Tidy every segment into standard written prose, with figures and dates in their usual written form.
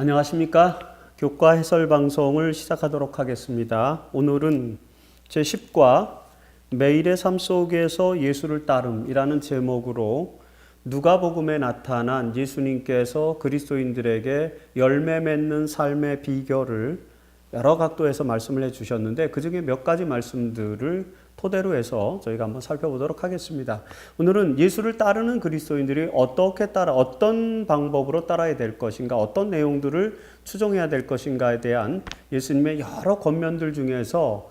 안녕하십니까? 교과 해설 방송을 시작하도록 하겠습니다. 오늘은 제10과 매일의 삶 속에서 예수를 따름이라는 제목으로 누가복음에 나타난 예수님께서 그리스도인들에게 열매 맺는 삶의 비결을 여러 각도에서 말씀을 해주셨는데 그 중에 몇 가지 말씀들을 토대로 해서 저희가 한번 살펴보도록 하겠습니다. 오늘은 예수를 따르는 그리스도인들이 어떤 방법으로 따라야 될 것인가, 어떤 내용들을 추종해야 될 것인가에 대한 예수님의 여러 권면들 중에서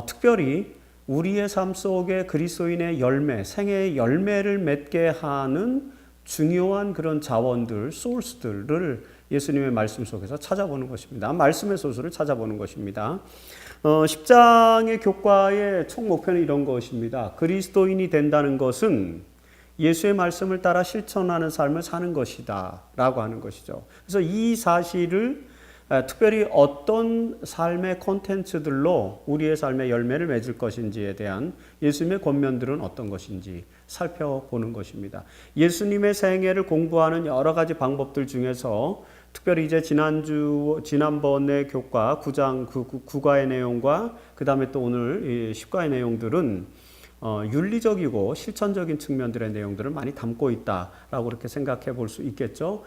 특별히 우리의 삶 속에 그리스도인의 열매, 생애의 열매를 맺게 하는 중요한 그런 자원들, 소스들을 예수님의 말씀 속에서 찾아보는 것입니다. 말씀의 소스를 찾아보는 것입니다. 10장의 교과의 총 목표는 이런 것입니다. 그리스도인이 된다는 것은 예수의 말씀을 따라 실천하는 삶을 사는 것이다 라고 하는 것이죠. 그래서 이 사실을 특별히 어떤 삶의 콘텐츠들로 우리의 삶의 열매를 맺을 것인지에 대한 예수님의 권면들은 어떤 것인지 살펴보는 것입니다. 예수님의 생애를 공부하는 여러 가지 방법들 중에서 특별히 이제 지난번의 교과 9장 9과의 내용과 그 다음에 또 오늘 10과의 내용들은 윤리적이고 실천적인 측면들의 내용들을 많이 담고 있다라고 그렇게 생각해 볼 수 있겠죠.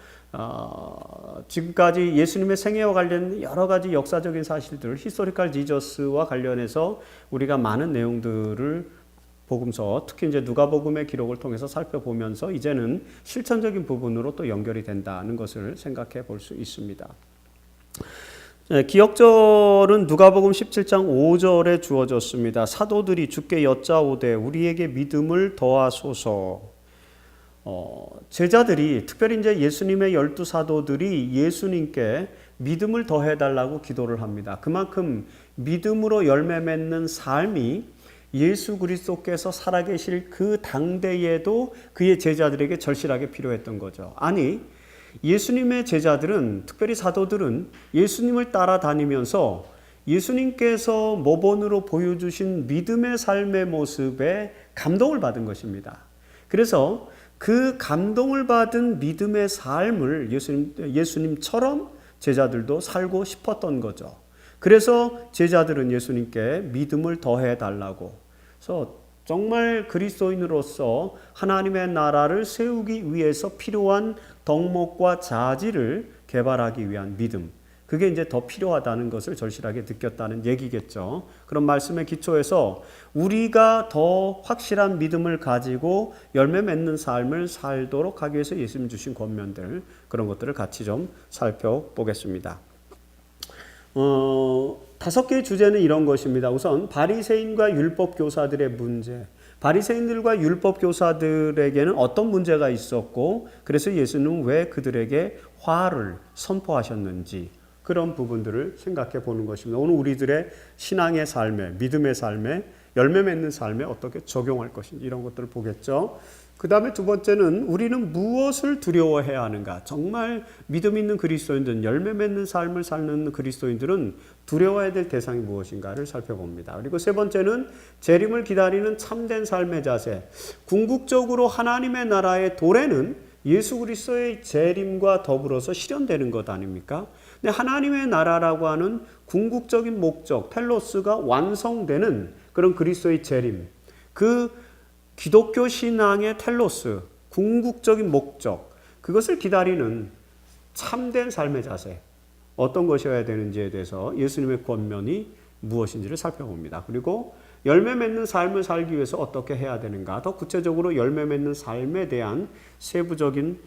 지금까지 예수님의 생애와 관련된 여러 가지 역사적인 사실들, 히스토리컬 지저스와 관련해서 우리가 많은 내용들을 복음서, 특히 이제 누가복음의 기록을 통해서 살펴보면서 이제는 실천적인 부분으로 또 연결이 된다는 것을 생각해 볼 수 있습니다. 기억절은 누가복음 17장 5절에 주어졌습니다. 사도들이 주께 여짜오되 우리에게 믿음을 더하소서. 제자들이 특별히 이제 예수님의 12사도들이 예수님께 믿음을 더해달라고 기도를 합니다. 그만큼 믿음으로 열매 맺는 삶이 예수 그리스도께서 살아계실 그 당대에도 그의 제자들에게 절실하게 필요했던 거죠. 아니, 예수님의 제자들은, 특별히 사도들은 예수님을 따라다니면서 예수님께서 모본으로 보여주신 믿음의 삶의 모습에 감동을 받은 것입니다. 그래서 그 감동을 받은 믿음의 삶을 예수님처럼 제자들도 살고 싶었던 거죠. 그래서 제자들은 예수님께 믿음을 더해 달라고. 그래서 정말 그리스도인으로서 하나님의 나라를 세우기 위해서 필요한 덕목과 자질을 개발하기 위한 믿음. 그게 이제 더 필요하다는 것을 절실하게 느꼈다는 얘기겠죠. 그런 말씀의 기초에서 우리가 더 확실한 믿음을 가지고 열매 맺는 삶을 살도록 하기 위해서 예수님 주신 권면들, 그런 것들을 같이 좀 살펴보겠습니다. 5개의 주제는 이런 것입니다. 우선 바리새인과 율법 교사들의 문제. 바리새인들과 율법 교사들에게는 어떤 문제가 있었고 그래서 예수님은 왜 그들에게 화를 선포하셨는지 그런 부분들을 생각해 보는 것입니다. 오늘 우리들의 신앙의 삶에, 믿음의 삶에, 열매 맺는 삶에 어떻게 적용할 것인지 이런 것들을 보겠죠. 그 다음에 두 번째는 우리는 무엇을 두려워해야 하는가. 정말 믿음 있는 그리스도인들은, 열매 맺는 삶을 사는 그리스도인들은 두려워해야 될 대상이 무엇인가를 살펴봅니다. 그리고 세 번째는 재림을 기다리는 참된 삶의 자세. 궁극적으로 하나님의 나라의 도래는 예수 그리스도의 재림과 더불어서 실현되는 것 아닙니까? 근데 하나님의 나라라고 하는 궁극적인 목적, 텔로스가 완성되는 그런 그리스도의 재림, 그 기독교 신앙의 텔로스, 궁극적인 목적, 그것을 기다리는 참된 삶의 자세, 어떤 것이어야 되는지에 대해서 예수님의 권면이 무엇인지를 살펴봅니다. 그리고 열매 맺는 삶을 살기 위해서 어떻게 해야 되는가, 더 구체적으로 열매 맺는 삶에 대한 세부적인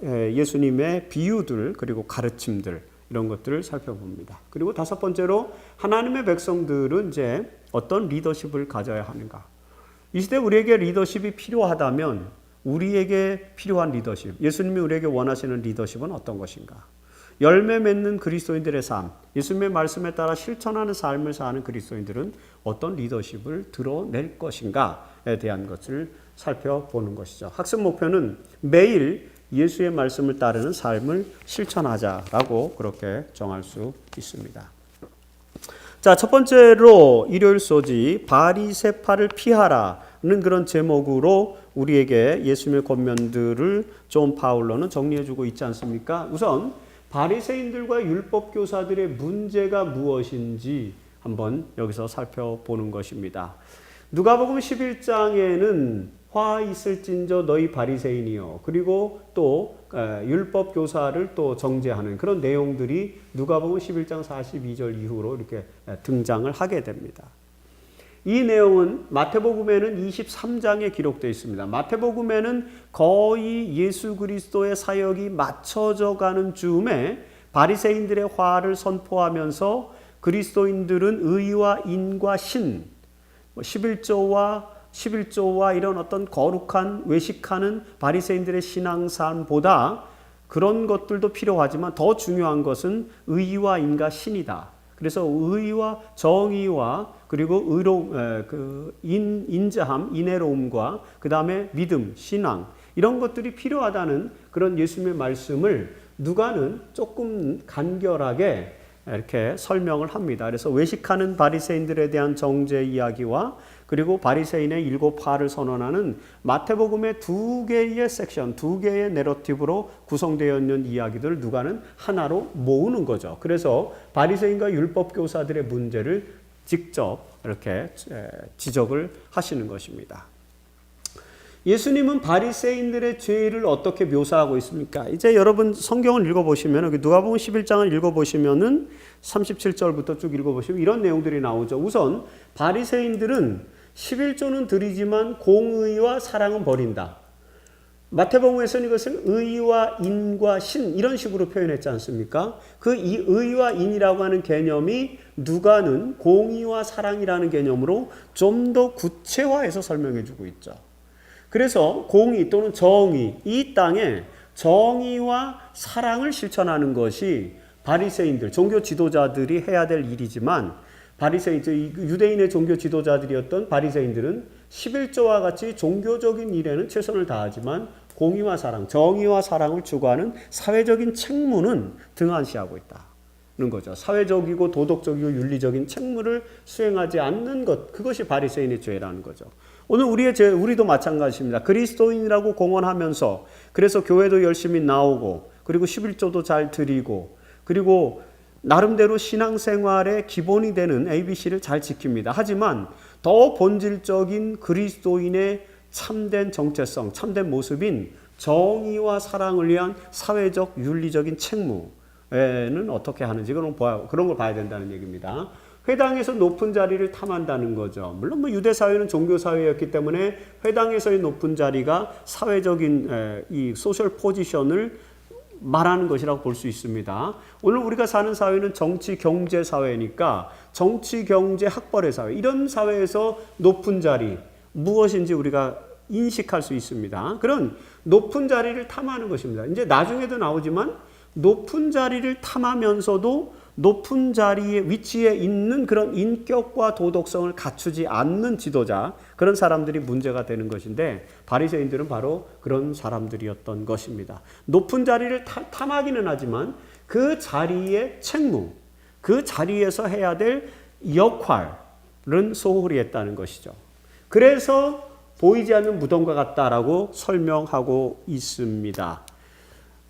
예수님의 비유들, 그리고 가르침들, 이런 것들을 살펴봅니다. 그리고 다섯 번째로 하나님의 백성들은 이제 어떤 리더십을 가져야 하는가. 이 시대 우리에게 리더십이 필요하다면 우리에게 필요한 리더십, 예수님이 우리에게 원하시는 리더십은 어떤 것인가? 열매 맺는 그리스도인들의 삶, 예수님의 말씀에 따라 실천하는 삶을 사는 그리스도인들은 어떤 리더십을 드러낼 것인가에 대한 것을 살펴보는 것이죠. 학습 목표는 매일 예수의 말씀을 따르는 삶을 실천하자라고 그렇게 정할 수 있습니다. 자, 첫 번째로 일요일 소지 바리새파를 피하라는 그런 제목으로 우리에게 예수님의 권면들을 존 파울러는 정리해주고 있지 않습니까? 우선 바리새인들과 율법 교사들의 문제가 무엇인지 한번 여기서 살펴보는 것입니다. 누가복음 11장에는 화 있을진저 너희 바리새인이여, 그리고 또 율법 교사를 또 정죄하는 그런 내용들이 누가복음 11장 42절 이후로 이렇게 등장을 하게 됩니다. 이 내용은 마태복음에는 23장에 기록되어 있습니다. 마태복음에는 거의 예수 그리스도의 사역이 맞춰져 가는 즈음에 바리새인들의 화를 선포하면서 그리스도인들은 의와 인과 신, 11조와 이런 어떤 거룩한 외식하는 바리새인들의 신앙산보다 그런 것들도 필요하지만 더 중요한 것은 의와 인과 신이다. 그래서 의와 정의와 그리고 인자함, 인애로움과 그 다음에 믿음, 신앙 이런 것들이 필요하다는 그런 예수님의 말씀을 누가는 조금 간결하게 이렇게 설명을 합니다. 그래서 외식하는 바리새인들에 대한 정죄 이야기와 그리고 바리새인의 7화를 선언하는 마태복음의 두 개의 섹션, 두 개의 내러티브로 구성되어 있는 이야기들을 누가는 하나로 모으는 거죠. 그래서 바리새인과 율법교사들의 문제를 직접 이렇게 지적을 하시는 것입니다. 예수님은 바리새인들의 죄를 어떻게 묘사하고 있습니까? 이제 여러분 성경을 읽어보시면 누가복음 11장을 읽어보시면은 37절부터 쭉 읽어보시면 이런 내용들이 나오죠. 우선 바리새인들은 11조는 드리지만 공의와 사랑은 버린다. 마태복음에서는 이것을 의와 인과 신 이런 식으로 표현했지 않습니까? 그 이 의와 인이라고 하는 개념이 누가는 공의와 사랑이라는 개념으로 좀 더 구체화해서 설명해 주고 있죠. 그래서 공의 또는 정의, 이 땅에 정의와 사랑을 실천하는 것이 바리새인들, 종교 지도자들이 해야 될 일이지만 유대인의 종교 지도자들이었던 바리새인들은 11조와 같이 종교적인 일에는 최선을 다하지만 공의와 사랑, 정의와 사랑을 추구하는 사회적인 책무는 등한시하고 있다는 거죠. 사회적이고 도덕적이고 윤리적인 책무를 수행하지 않는 것, 그것이 바리새인의 죄라는 거죠. 오늘 우리도 마찬가지입니다. 그리스도인이라고 공언하면서 그래서 교회도 열심히 나오고 그리고 11조도 잘 드리고 그리고 나름대로 신앙생활의 기본이 되는 ABC를 잘 지킵니다. 하지만 더 본질적인 그리스도인의 참된 정체성, 참된 모습인 정의와 사랑을 위한 사회적 윤리적인 책무에는 어떻게 하는지 그런 걸 봐야 된다는 얘기입니다. 회당에서 높은 자리를 탐한다는 거죠. 물론 유대 사회는 종교 사회였기 때문에 회당에서의 높은 자리가 사회적인 이 소셜 포지션을 말하는 것이라고 볼 수 있습니다. 오늘 우리가 사는 사회는 정치 경제 사회니까 정치 경제 학벌의 사회, 이런 사회에서 높은 자리 무엇인지 우리가 인식할 수 있습니다. 그런 높은 자리를 탐하는 것입니다. 이제 나중에도 나오지만 높은 자리를 탐하면서도 높은 자리에 위치에 있는 그런 인격과 도덕성을 갖추지 않는 지도자, 그런 사람들이 문제가 되는 것인데 바리새인들은 바로 그런 사람들이었던 것입니다. 높은 자리를 탐하기는 하지만 그 자리의 책무, 그 자리에서 해야 될 역할은 소홀히 했다는 것이죠. 그래서 보이지 않는 무덤과 같다라고 설명하고 있습니다.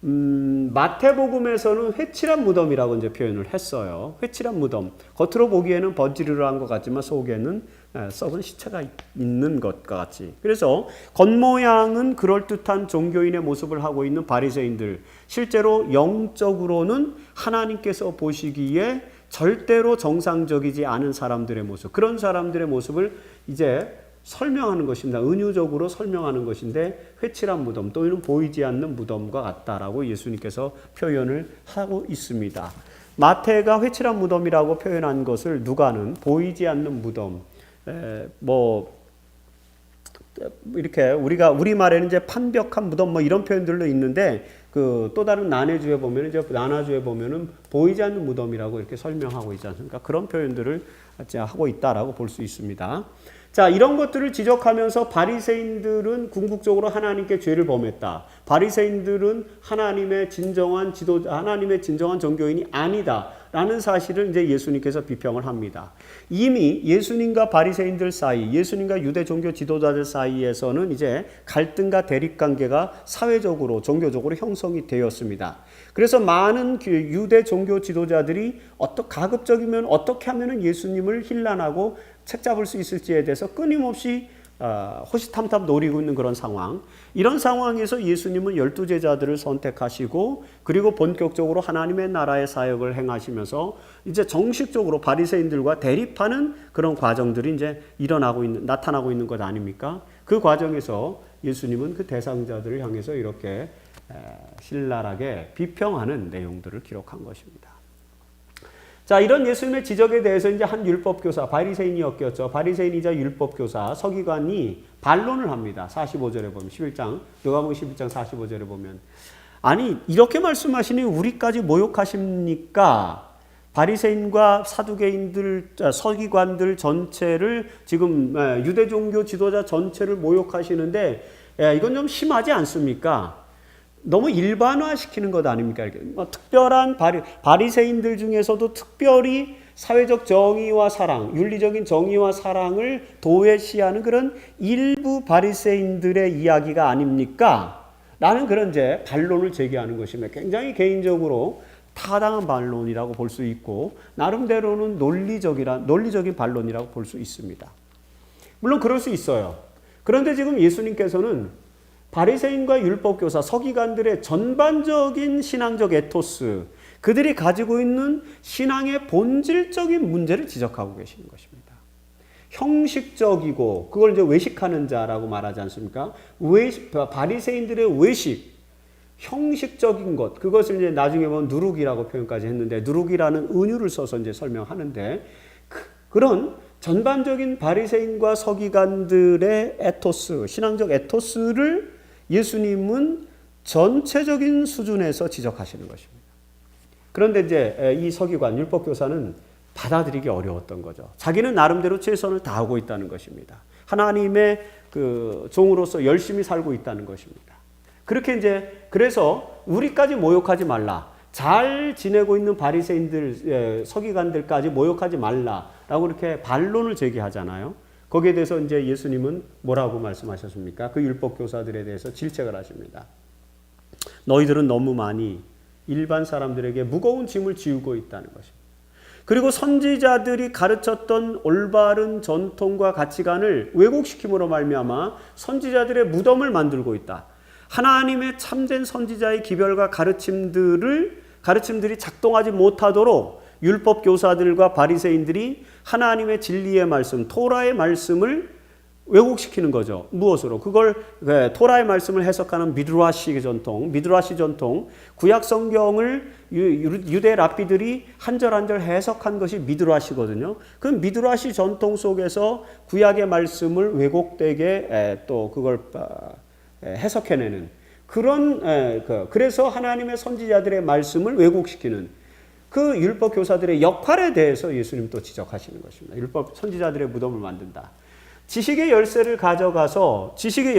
마태복음에서는 회칠한 무덤이라고 이제 표현을 했어요. 회칠한 무덤. 겉으로 보기에는 번지르르한 것 같지만 속에는 썩은 시체가 있는 것과 같이. 그래서 겉모양은 그럴듯한 종교인의 모습을 하고 있는 바리새인들. 실제로 영적으로는 하나님께서 보시기에 절대로 정상적이지 않은 사람들의 모습. 그런 사람들의 모습을 이제 설명하는 것입니다. 은유적으로 설명하는 것인데 회칠한 무덤 또는 보이지 않는 무덤과 같다라고 예수님께서 표현을 하고 있습니다. 마태가 회칠한 무덤이라고 표현한 것을 누가는 보이지 않는 무덤, 이렇게 우리말에는 이제 판벽한 무덤 이런 표현들도 있는데 또 다른 난해주에 보면은 보이지 않는 무덤이라고 이렇게 설명하고 있지 않습니까? 그런 표현들을 하고 있다라고 볼 수 있습니다. 자, 이런 것들을 지적하면서 바리새인들은 궁극적으로 하나님께 죄를 범했다. 바리새인들은 하나님의 진정한 지도자, 하나님의 진정한 종교인이 아니다. 라는 사실을 이제 예수님께서 비평을 합니다. 이미 예수님과 바리새인들 사이, 예수님과 유대 종교 지도자들 사이에서는 이제 갈등과 대립 관계가 사회적으로, 종교적으로 형성이 되었습니다. 그래서 많은 유대 종교 지도자들이 가급적이면 어떻게 하면 예수님을 힐난하고 책잡을 수 있을지에 대해서 끊임없이 호시탐탐 노리고 있는 그런 상황. 이런 상황에서 예수님은 12제자들을 선택하시고 그리고 본격적으로 하나님의 나라의 사역을 행하시면서 이제 정식적으로 바리새인들과 대립하는 그런 과정들이 이제 나타나고 있는 것 아닙니까? 그 과정에서 예수님은 그 대상자들을 향해서 이렇게 신랄하게 비평하는 내용들을 기록한 것입니다. 자, 이런 예수님의 지적에 대해서 이제 한 율법교사, 바리새인이었겠죠. 바리새인이자 율법교사, 서기관이 반론을 합니다. 45절에 보면, 누가복음 11장 45절에 보면. 아니, 이렇게 말씀하시니 우리까지 모욕하십니까? 바리새인과 사두개인들, 서기관들 전체를 지금 유대 종교 지도자 전체를 모욕하시는데 이건 좀 심하지 않습니까? 너무 일반화시키는 것 아닙니까? 특별한 바리새인들 중에서도 특별히 사회적 정의와 사랑, 윤리적인 정의와 사랑을 도외시하는 그런 일부 바리새인들의 이야기가 아닙니까? 라는 그런 이제 반론을 제기하는 것입니다. 굉장히 개인적으로 타당한 반론이라고 볼 수 있고 나름대로는 논리적인 반론이라고 볼 수 있습니다. 물론 그럴 수 있어요. 그런데 지금 예수님께서는 바리새인과 율법교사, 서기관들의 전반적인 신앙적 에토스, 그들이 가지고 있는 신앙의 본질적인 문제를 지적하고 계시는 것입니다. 형식적이고 그걸 이제 외식하는 자라고 말하지 않습니까? 바리새인들의 외식, 형식적인 것, 그것을 이제 나중에 보면 누룩이라고 표현까지 했는데 누룩이라는 은유를 써서 이제 설명하는데 그런 전반적인 바리새인과 서기관들의 에토스, 신앙적 에토스를 예수님은 전체적인 수준에서 지적하시는 것입니다. 그런데 이제 이 서기관, 율법교사는 받아들이기 어려웠던 거죠. 자기는 나름대로 최선을 다하고 있다는 것입니다. 하나님의 그 종으로서 열심히 살고 있다는 것입니다. 그렇게 이제 그래서 우리까지 모욕하지 말라. 잘 지내고 있는 바리새인들, 서기관들까지 모욕하지 말라라고 이렇게 반론을 제기하잖아요. 거기에 대해서 이제 예수님은 뭐라고 말씀하셨습니까? 그 율법교사들에 대해서 질책을 하십니다. 너희들은 너무 많이 일반 사람들에게 무거운 짐을 지우고 있다는 것입니다. 그리고 선지자들이 가르쳤던 올바른 전통과 가치관을 왜곡시킴으로 말미암아 선지자들의 무덤을 만들고 있다. 하나님의 참된 선지자의 기별과 가르침들이 작동하지 못하도록 율법 교사들과 바리새인들이 하나님의 진리의 말씀, 토라의 말씀을 왜곡시키는 거죠. 무엇으로? 그걸 토라의 말씀을 해석하는 미드라시 전통, 구약 성경을 유대 랍비들이 한 절 한 절 해석한 것이 미드라시거든요. 그 미드라시 전통 속에서 구약의 말씀을 왜곡되게 또 그걸 해석해내는 그런 그래서 하나님의 선지자들의 말씀을 왜곡시키는 그 율법 교사들의 역할에 대해서 예수님 또 지적하시는 것입니다. 율법 선지자들의 무덤을 만든다. 지식의 열쇠를 가져가서 지식의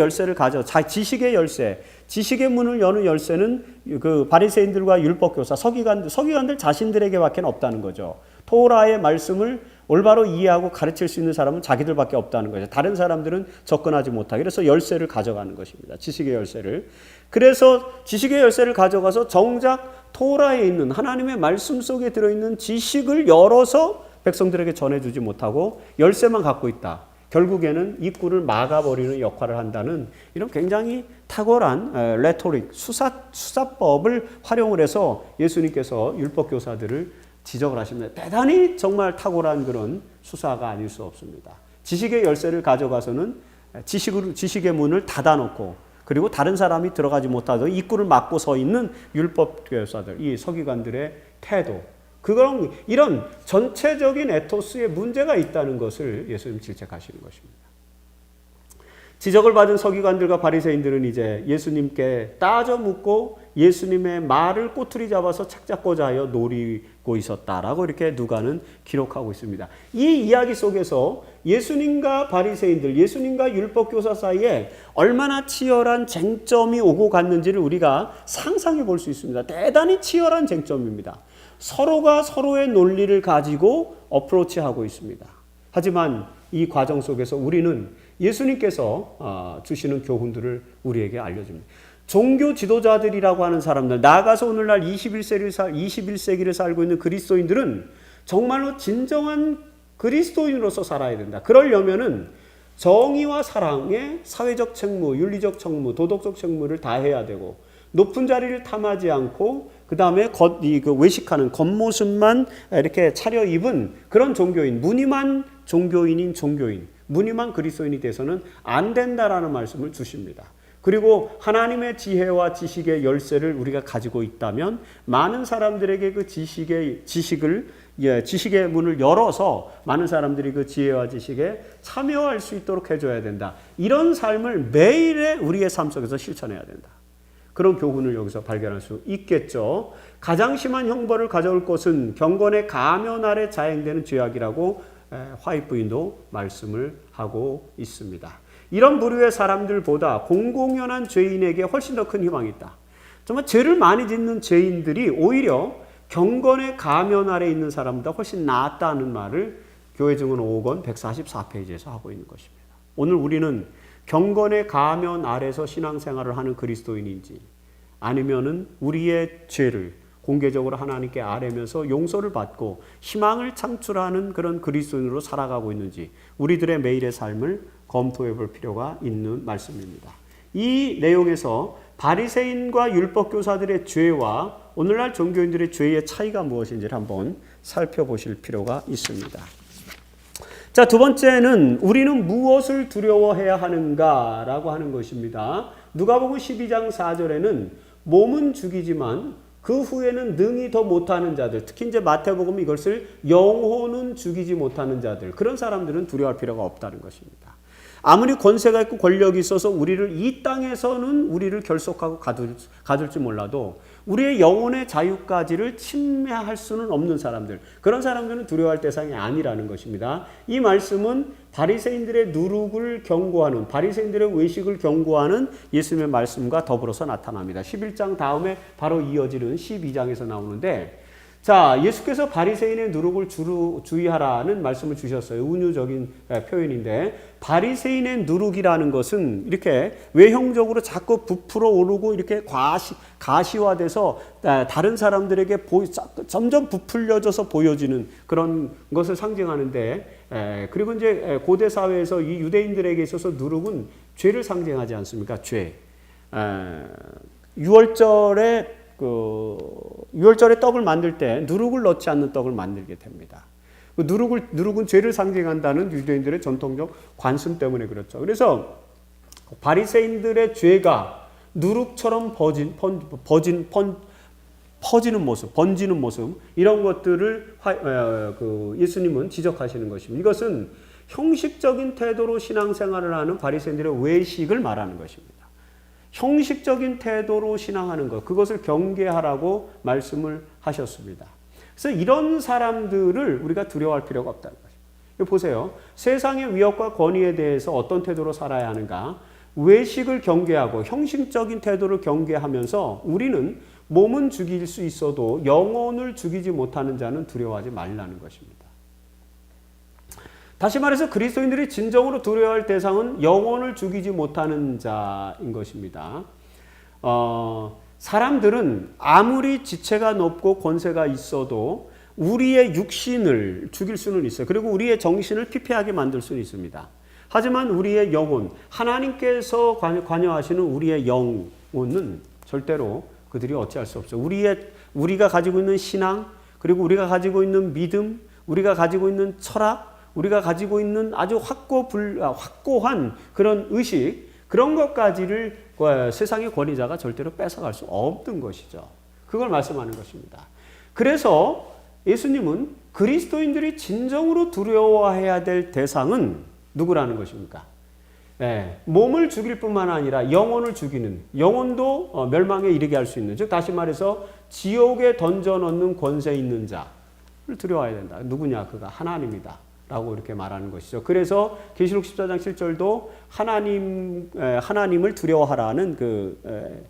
문을 여는 열쇠는 그 바리새인들과 율법 교사, 서기관들 자신들에게밖에 없다는 거죠. 토라의 말씀을 올바로 이해하고 가르칠 수 있는 사람은 자기들밖에 없다는 거죠. 다른 사람들은 접근하지 못하게. 그래서 열쇠를 가져가는 것입니다. 지식의 열쇠를. 그래서 지식의 열쇠를 가져가서 정작 토라에 있는 하나님의 말씀 속에 들어있는 지식을 열어서 백성들에게 전해주지 못하고 열쇠만 갖고 있다. 결국에는 입구를 막아버리는 역할을 한다는 이런 굉장히 탁월한 레토릭, 수사법을 활용을 해서 예수님께서 율법교사들을 지적을 하십니다. 대단히 정말 탁월한 그런 수사가 아닐 수 없습니다. 지식의 열쇠를 가져가서는 지식의 문을 닫아놓고 그리고 다른 사람이 들어가지 못하도록 입구를 막고 서 있는 율법교사들, 이 서기관들의 태도, 이런 전체적인 에토스에 문제가 있다는 것을 예수님 질책하시는 것입니다. 지적을 받은 서기관들과 바리새인들은 이제 예수님께 따져 묻고 예수님의 말을 꼬투리 잡아서 착잡고자 하여 노리고 있었다라고 이렇게 누가는 기록하고 있습니다. 이 이야기 속에서 예수님과 바리새인들, 예수님과 율법교사 사이에 얼마나 치열한 쟁점이 오고 갔는지를 우리가 상상해 볼 수 있습니다. 대단히 치열한 쟁점입니다. 서로가 서로의 논리를 가지고 어프로치하고 있습니다. 하지만 이 과정 속에서 우리는 예수님께서 주시는 교훈들을 우리에게 알려줍니다. 종교 지도자들이라고 하는 사람들, 나아가서 오늘날 21세기를 살고 있는 그리스도인들은 정말로 진정한 그리스도인으로서 살아야 된다. 그러려면은 정의와 사랑의 사회적 책무, 윤리적 책무, 도덕적 책무를 다해야 되고, 높은 자리를 탐하지 않고 그 다음에 외식하는 겉모습만 이렇게 차려입은 그런 종교인, 무늬만 종교인인 종교인, 무늬만 그리스도인이 돼서는 안 된다라는 말씀을 주십니다. 그리고 하나님의 지혜와 지식의 열쇠를 우리가 가지고 있다면 많은 사람들에게 그 지식의 문을 열어서 많은 사람들이 그 지혜와 지식에 참여할 수 있도록 해줘야 된다. 이런 삶을 매일의 우리의 삶 속에서 실천해야 된다. 그런 교훈을 여기서 발견할 수 있겠죠. 가장 심한 형벌을 가져올 것은 경건의 가면 아래 자행되는 죄악이라고 화이트 부인도 말씀을 하고 있습니다. 이런 부류의 사람들보다 공공연한 죄인에게 훨씬 더 큰 희망이 있다. 정말 죄를 많이 짓는 죄인들이 오히려 경건의 가면 아래 있는 사람보다 훨씬 낫다는 말을 교회 증언 5권 144페이지에서 하고 있는 것입니다. 오늘 우리는 경건의 가면 아래서 신앙생활을 하는 그리스도인인지 아니면은 우리의 죄를 공개적으로 하나님께 아뢰면서 용서를 받고 희망을 창출하는 그런 그리스도인으로 살아가고 있는지 우리들의 매일의 삶을 검토해 볼 필요가 있는 말씀입니다. 이 내용에서 바리새인과 율법교사들의 죄와 오늘날 종교인들의 죄의 차이가 무엇인지를 한번 살펴보실 필요가 있습니다. 자, 두 번째는 우리는 무엇을 두려워해야 하는가라고 하는 것입니다. 누가복음 12장 4절에는 몸은 죽이지만 그 후에는 능히 더 못하는 자들, 특히 이제 마태복음 이것을 영혼은 죽이지 못하는 자들, 그런 사람들은 두려워할 필요가 없다는 것입니다. 아무리 권세가 있고 권력이 있어서 우리를 이 땅에서는 우리를 결속하고 가둘지 몰라도 우리의 영혼의 자유까지를 침해할 수는 없는 사람들, 그런 사람들은 두려워할 대상이 아니라는 것입니다. 이 말씀은 바리새인들의 누룩을 경고하는, 바리새인들의 외식을 경고하는 예수님의 말씀과 더불어서 나타납니다. 11장 다음에 바로 이어지는 12장에서 나오는데, 자, 예수께서 바리새인의 누룩을 주의하라는 말씀을 주셨어요. 운유적인 표현인데, 바리새인의 누룩이라는 것은 이렇게 외형적으로 자꾸 부풀어 오르고 이렇게 가시화돼서 다른 사람들에게 점점 부풀려져서 보여지는 그런 것을 상징하는데, 그리고 이제 고대 사회에서 이 유대인들에게 있어서 누룩은 죄를 상징하지 않습니까? 죄. 6월절에 떡을 만들 때 누룩을 넣지 않는 떡을 만들게 됩니다. 누룩은 죄를 상징한다는 유대인들의 전통적 관습 때문에 그렇죠. 그래서 바리새인들의 죄가 누룩처럼 퍼지는 모습, 번지는 모습, 이런 것들을 예수님은 지적하시는 것입니다. 이것은 형식적인 태도로 신앙생활을 하는 바리새인들의 외식을 말하는 것입니다. 형식적인 태도로 신앙하는 것, 그것을 경계하라고 말씀을 하셨습니다. 그래서 이런 사람들을 우리가 두려워할 필요가 없다는 것입니다. 보세요. 세상의 위협과 권위에 대해서 어떤 태도로 살아야 하는가? 외식을 경계하고 형식적인 태도를 경계하면서 우리는 몸은 죽일 수 있어도 영혼을 죽이지 못하는 자는 두려워하지 말라는 것입니다. 다시 말해서 그리스도인들이 진정으로 두려워할 대상은 영혼을 죽이지 못하는 자인 것입니다. 사람들은 아무리 지체가 높고 권세가 있어도 우리의 육신을 죽일 수는 있어요. 그리고 우리의 정신을 피폐하게 만들 수는 있습니다. 하지만 우리의 영혼, 하나님께서 관여하시는 우리의 영혼은 절대로 그들이 어찌할 수 없어요. 우리가 가지고 있는 신앙, 그리고 우리가 가지고 있는 믿음, 우리가 가지고 있는 철학, 우리가 가지고 있는 아주 확고한 그런 의식, 그런 것까지를 세상의 권위자가 절대로 뺏어갈 수 없는 것이죠. 그걸 말씀하는 것입니다. 그래서 예수님은 그리스도인들이 진정으로 두려워해야 될 대상은 누구라는 것입니까? 몸을 죽일 뿐만 아니라 영혼을 죽이는, 영혼도 멸망에 이르게 할 수 있는, 즉 다시 말해서 지옥에 던져 넣는 권세 있는 자를 두려워해야 된다. 누구냐? 그가 하나님이다 라고 이렇게 말하는 것이죠. 그래서 계시록 14장 7절도 하나님을 두려워하라는 그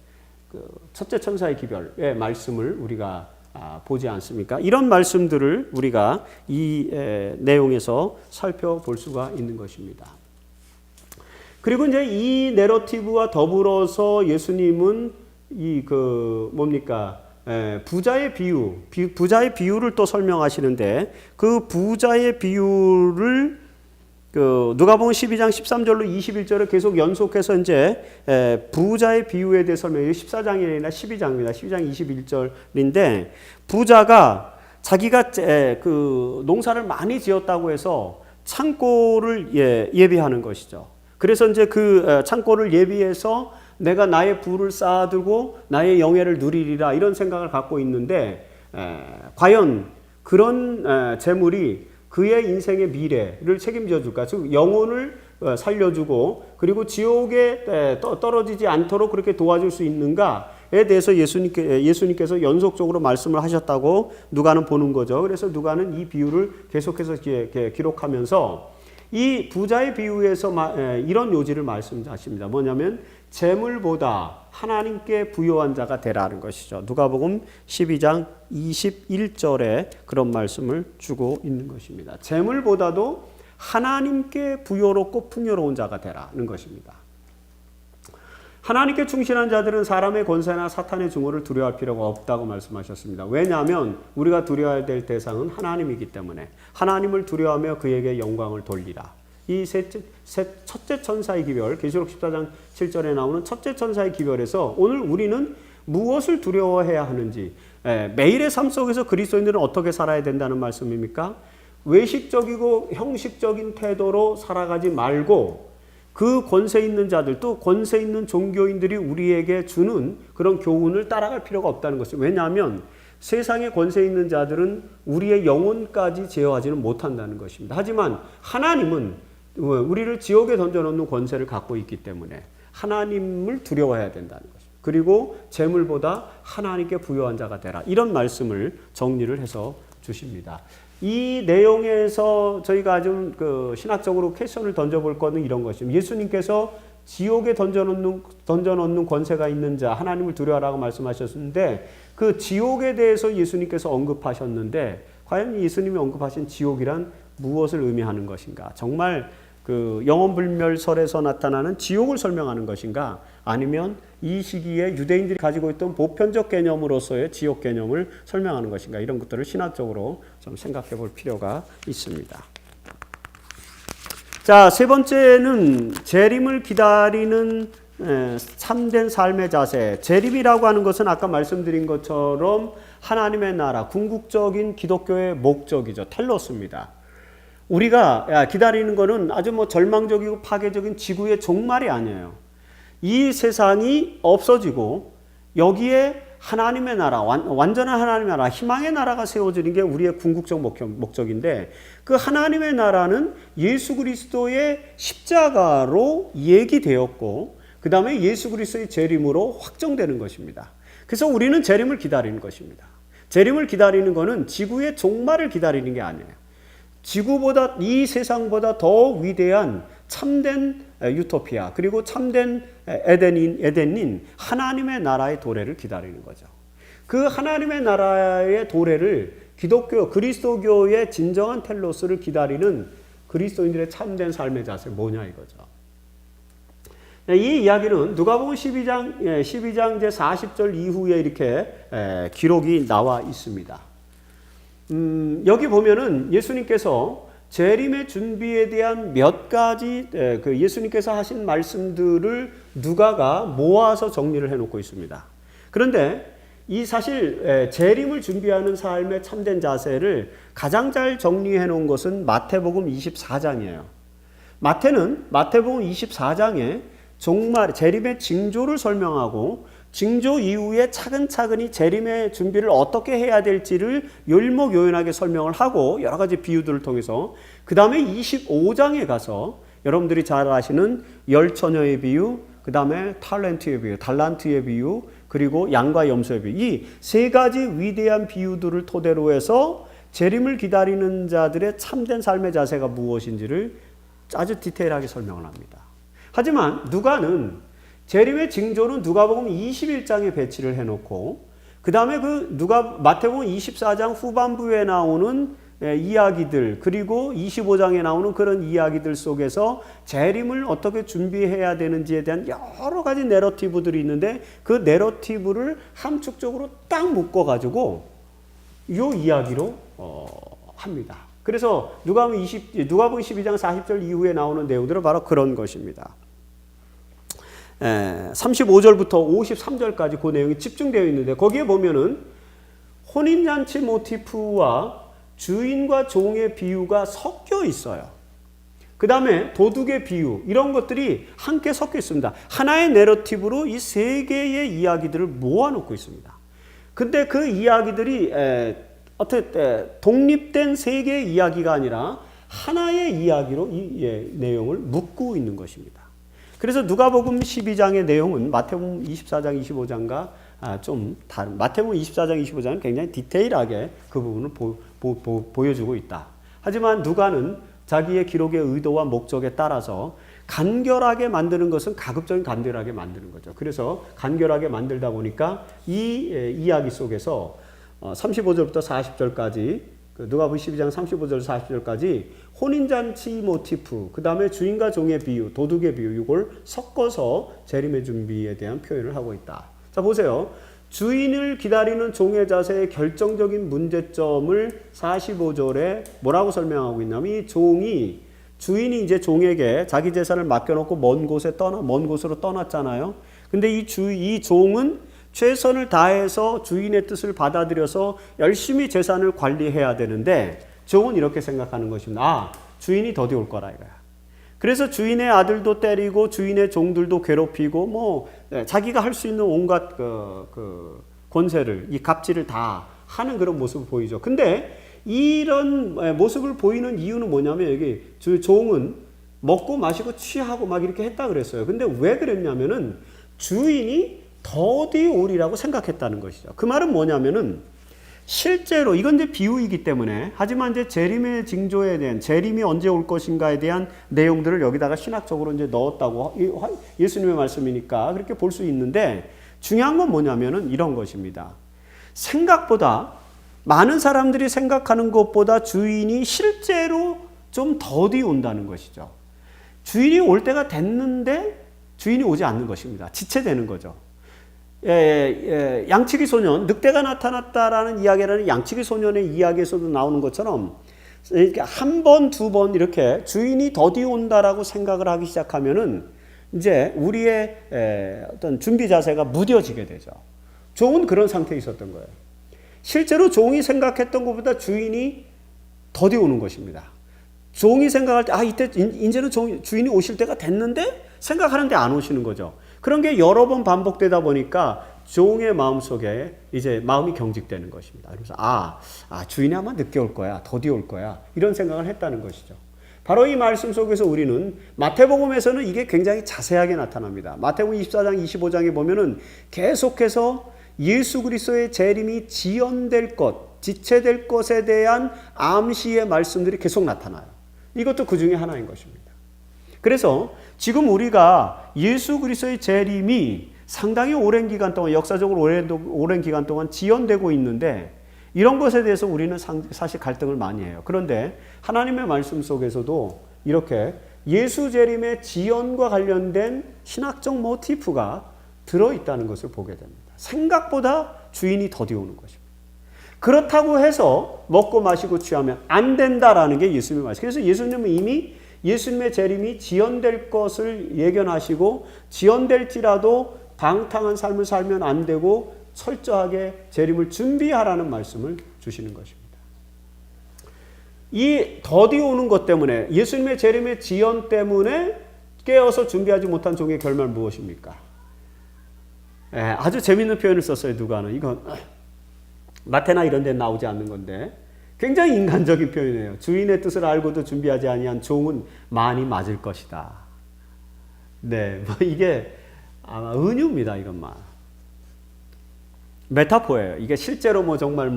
첫째 천사의 기별의 말씀을 우리가 보지 않습니까? 이런 말씀들을 우리가 이 내용에서 살펴볼 수가 있는 것입니다. 그리고 이제 이 내러티브와 더불어서 예수님은 부자의 부자의 비유를 또 설명하시는데, 그 부자의 비유를 누가복음 12장 13절로 21절을 계속 연속해서 이제 부자의 비유에 대해 설명해요. 14장이 아니라 12장입니다. 12장 21절인데, 부자가 자기가 농사를 많이 지었다고 해서 창고를 예비하는 것이죠. 그래서 이제 그 창고를 예비해서 내가 나의 부를 쌓아두고 나의 영예를 누리리라, 이런 생각을 갖고 있는데, 과연 그런 재물이 그의 인생의 미래를 책임져 줄까? 즉 영혼을 살려주고 그리고 지옥에 떨어지지 않도록 그렇게 도와줄 수 있는가에 대해서 예수님께서 연속적으로 말씀을 하셨다고 누가는 보는 거죠. 그래서 누가는 이 비유를 계속해서 기록하면서 이 부자의 비유에서 이런 요지를 말씀하십니다. 뭐냐면 재물보다 하나님께 부요한 자가 되라는 것이죠. 누가복음 12장 21절에 그런 말씀을 주고 있는 것입니다. 재물보다도 하나님께 부요롭고 풍요로운 자가 되라는 것입니다. 하나님께 충실한 자들은 사람의 권세나 사탄의 증오를 두려워할 필요가 없다고 말씀하셨습니다. 왜냐하면 우리가 두려워해야 될 대상은 하나님이기 때문에 하나님을 두려워하며 그에게 영광을 돌리라. 이 첫째 천사의 기별, 계시록 14장 7절에 나오는 첫째 천사의 기별에서 오늘 우리는 무엇을 두려워해야 하는지, 매일의 삶 속에서 그리스도인들은 어떻게 살아야 된다는 말씀입니까? 외식적이고 형식적인 태도로 살아가지 말고 그 권세 있는 자들, 또 권세 있는 종교인들이 우리에게 주는 그런 교훈을 따라갈 필요가 없다는 것이죠. 왜냐하면 세상에 권세 있는 자들은 우리의 영혼까지 제어하지는 못한다는 것입니다. 하지만 하나님은 우리를 지옥에 던져놓는 권세를 갖고 있기 때문에 하나님을 두려워해야 된다는 것입니다. 그리고 재물보다 하나님께 부요한 자가 되라, 이런 말씀을 정리를 해서 주십니다. 이 내용에서 저희가 좀 신학적으로 퀘스천을 던져볼 것은 이런 것입니다. 예수님께서 지옥에 던져놓는 권세가 있는 자, 하나님을 두려워하라고 말씀하셨는데, 그 지옥에 대해서 예수님께서 언급하셨는데, 과연 예수님이 언급하신 지옥이란 무엇을 의미하는 것인가? 정말 영혼불멸설에서 나타나는 지옥을 설명하는 것인가? 아니면 이 시기에 유대인들이 가지고 있던 보편적 개념으로서의 지옥 개념을 설명하는 것인가? 이런 것들을 신학적으로 좀 생각해 볼 필요가 있습니다. 자, 세 번째는 재림을 기다리는 참된 삶의 자세. 재림이라고 하는 것은 아까 말씀드린 것처럼 하나님의 나라, 궁극적인 기독교의 목적이죠. 텔로스입니다. 우리가 기다리는 것은 아주 절망적이고 파괴적인 지구의 종말이 아니에요. 이 세상이 없어지고 여기에 하나님의 나라, 완전한 하나님의 나라, 희망의 나라가 세워지는 게 우리의 궁극적 목적인데, 그 하나님의 나라는 예수 그리스도의 십자가로 얘기되었고 그 다음에 예수 그리스도의 재림으로 확정되는 것입니다. 그래서 우리는 재림을 기다리는 것입니다. 재림을 기다리는 것은 지구의 종말을 기다리는 게 아니에요. 지구보다, 이 세상보다 더 위대한 참된 유토피아, 그리고 참된 에덴인 하나님의 나라의 도래를 기다리는 거죠. 그 하나님의 나라의 도래를 기독교, 그리스도교의 진정한 텔로스를 기다리는 그리스도인들의 참된 삶의 자세 뭐냐 이거죠. 이 이야기는 누가복음 12장 제 40절 이후에 이렇게 기록이 나와 있습니다. 여기 보면은 예수님께서 재림의 준비에 대한 몇 가지 예수님께서 하신 말씀들을 누가가 모아서 정리를 해놓고 있습니다. 그런데 이 사실 재림을 준비하는 삶의 참된 자세를 가장 잘 정리해 놓은 것은 마태복음 24장이에요. 마태복음 24장에 재림의 징조를 설명하고 징조 이후에 차근차근히 재림의 준비를 어떻게 해야 될지를 요일목요연하게 설명을 하고 여러 가지 비유들을 통해서, 그 다음에 25장에 가서 여러분들이 잘 아시는 열처녀의 비유, 그 다음에 달란트의 비유, 그리고 양과 염소의 비유, 이 세 가지 위대한 비유들을 토대로 해서 재림을 기다리는 자들의 참된 삶의 자세가 무엇인지를 아주 디테일하게 설명을 합니다. 하지만 누가는 재림의 징조는 누가복음 21장에 배치를 해놓고 그 다음에 마태복음 24장 후반부에 나오는 이야기들, 그리고 25장에 나오는 그런 이야기들 속에서 재림을 어떻게 준비해야 되는지에 대한 여러 가지 내러티브들이 있는데, 그 내러티브를 함축적으로 딱 묶어가지고 이 이야기로 합니다. 그래서 누가복음 12장 40절 이후에 나오는 내용들은 바로 그런 것입니다. 35절부터 53절까지 그 내용이 집중되어 있는데, 거기에 보면은 혼인잔치 모티프와 주인과 종의 비유가 섞여 있어요. 그 다음에 도둑의 비유, 이런 것들이 함께 섞여 있습니다. 하나의 내러티브로 이 세 개의 이야기들을 모아놓고 있습니다. 근데 그 이야기들이 독립된 세 개의 이야기가 아니라 하나의 이야기로 이 내용을 묶고 있는 것입니다. 그래서 누가복음 12장의 내용은 마태복음 24장 25장과 좀 다른, 마태복음 24장 25장은 굉장히 디테일하게 그 부분을 보여주고 있다. 하지만 누가는 자기의 기록의 의도와 목적에 따라서 간결하게 만드는 것은 가급적인 간결하게 만드는 거죠. 그래서 간결하게 만들다 보니까 이 이야기 속에서 35절부터 40절까지, 누가복음 12장 35절 40절까지 혼인잔치 모티프, 그 다음에 주인과 종의 비유, 도둑의 비유, 이걸 섞어서 재림의 준비에 대한 표현을 하고 있다. 자, 보세요. 주인을 기다리는 종의 자세의 결정적인 문제점을 45절에 뭐라고 설명하고 있냐면, 이 주인이 이제 종에게 자기 재산을 맡겨놓고 먼 곳으로 떠났잖아요. 근데 이 종은 최선을 다해서 주인의 뜻을 받아들여서 열심히 재산을 관리해야 되는데, 종은 이렇게 생각하는 것입니다. 주인이 더디 올 거라 이거야. 그래서 주인의 아들도 때리고 주인의 종들도 괴롭히고 자기가 할 수 있는 온갖 권세를, 이 갑질을 다 하는 그런 모습을 보이죠. 근데 이런 모습을 보이는 이유는 뭐냐면, 여기 종은 먹고 마시고 취하고 막 이렇게 했다 그랬어요. 근데 왜 그랬냐면은 주인이 더디 오리라고 생각했다는 것이죠. 그 말은 뭐냐면은, 실제로 이건 이제 비유이기 때문에, 하지만 이제 재림의 징조에 대한, 재림이 언제 올 것인가에 대한 내용들을 여기다가 신학적으로 이제 넣었다고, 예수님의 말씀이니까 그렇게 볼 수 있는데, 중요한 건 뭐냐면은 이런 것입니다. 생각보다 많은 사람들이 생각하는 것보다 주인이 실제로 좀 더디 온다는 것이죠. 주인이 올 때가 됐는데 주인이 오지 않는 것입니다. 지체되는 거죠. 양치기 소년, 늑대가 나타났다라는 이야기라는 양치기 소년의 이야기에서도 나오는 것처럼, 한 번, 두 번 이렇게 주인이 더디 온다라고 생각을 하기 시작하면은 이제 우리의 어떤 준비 자세가 무뎌지게 되죠. 종은 그런 상태에 있었던 거예요. 실제로 종이 생각했던 것보다 주인이 더디 오는 것입니다. 종이 생각할 때, 이제는 주인이 오실 때가 됐는데 생각하는데 안 오시는 거죠. 그런 게 여러 번 반복되다 보니까 종의 마음속에 이제 마음이 경직되는 것입니다. 그래서 주인이 아마 늦게 올 거야, 더디 올 거야, 이런 생각을 했다는 것이죠. 바로 이 말씀 속에서 우리는 마태복음에서는 이게 굉장히 자세하게 나타납니다. 마태복음 24장 25장에 보면은 계속해서 예수 그리스도의 재림이 지연될 것, 지체될 것에 대한 암시의 말씀들이 계속 나타나요. 이것도 그 중에 하나인 것입니다. 그래서 지금 우리가 예수 그리스도의 재림이 상당히 오랜 기간 동안, 역사적으로 오랜 기간 동안 지연되고 있는데, 이런 것에 대해서 우리는 사실 갈등을 많이 해요. 그런데 하나님의 말씀 속에서도 이렇게 예수 재림의 지연과 관련된 신학적 모티프가 들어있다는 것을 보게 됩니다. 생각보다 주인이 더디 오는 것입니다. 그렇다고 해서 먹고 마시고 취하면 안 된다라는 게 예수님의 말씀. 그래서 예수님은 이미 예수님의 재림이 지연될 것을 예견하시고, 지연될지라도 방탕한 삶을 살면 안 되고 철저하게 재림을 준비하라는 말씀을 주시는 것입니다. 이 더디 오는 것 때문에, 예수님의 재림의 지연 때문에 깨어서 준비하지 못한 종의 결말 무엇입니까? 아주 재밌는 표현을 썼어요. 누가는. 이건 마태나 이런 데 나오지 않는 건데 굉장히 인간적인 표현이에요. 주인의 뜻을 알고도 준비하지 아니한 종은 많이 맞을 것이다. 네, 이게 아마 은유입니다. 이것만 메타포예요. 이게 실제로 정말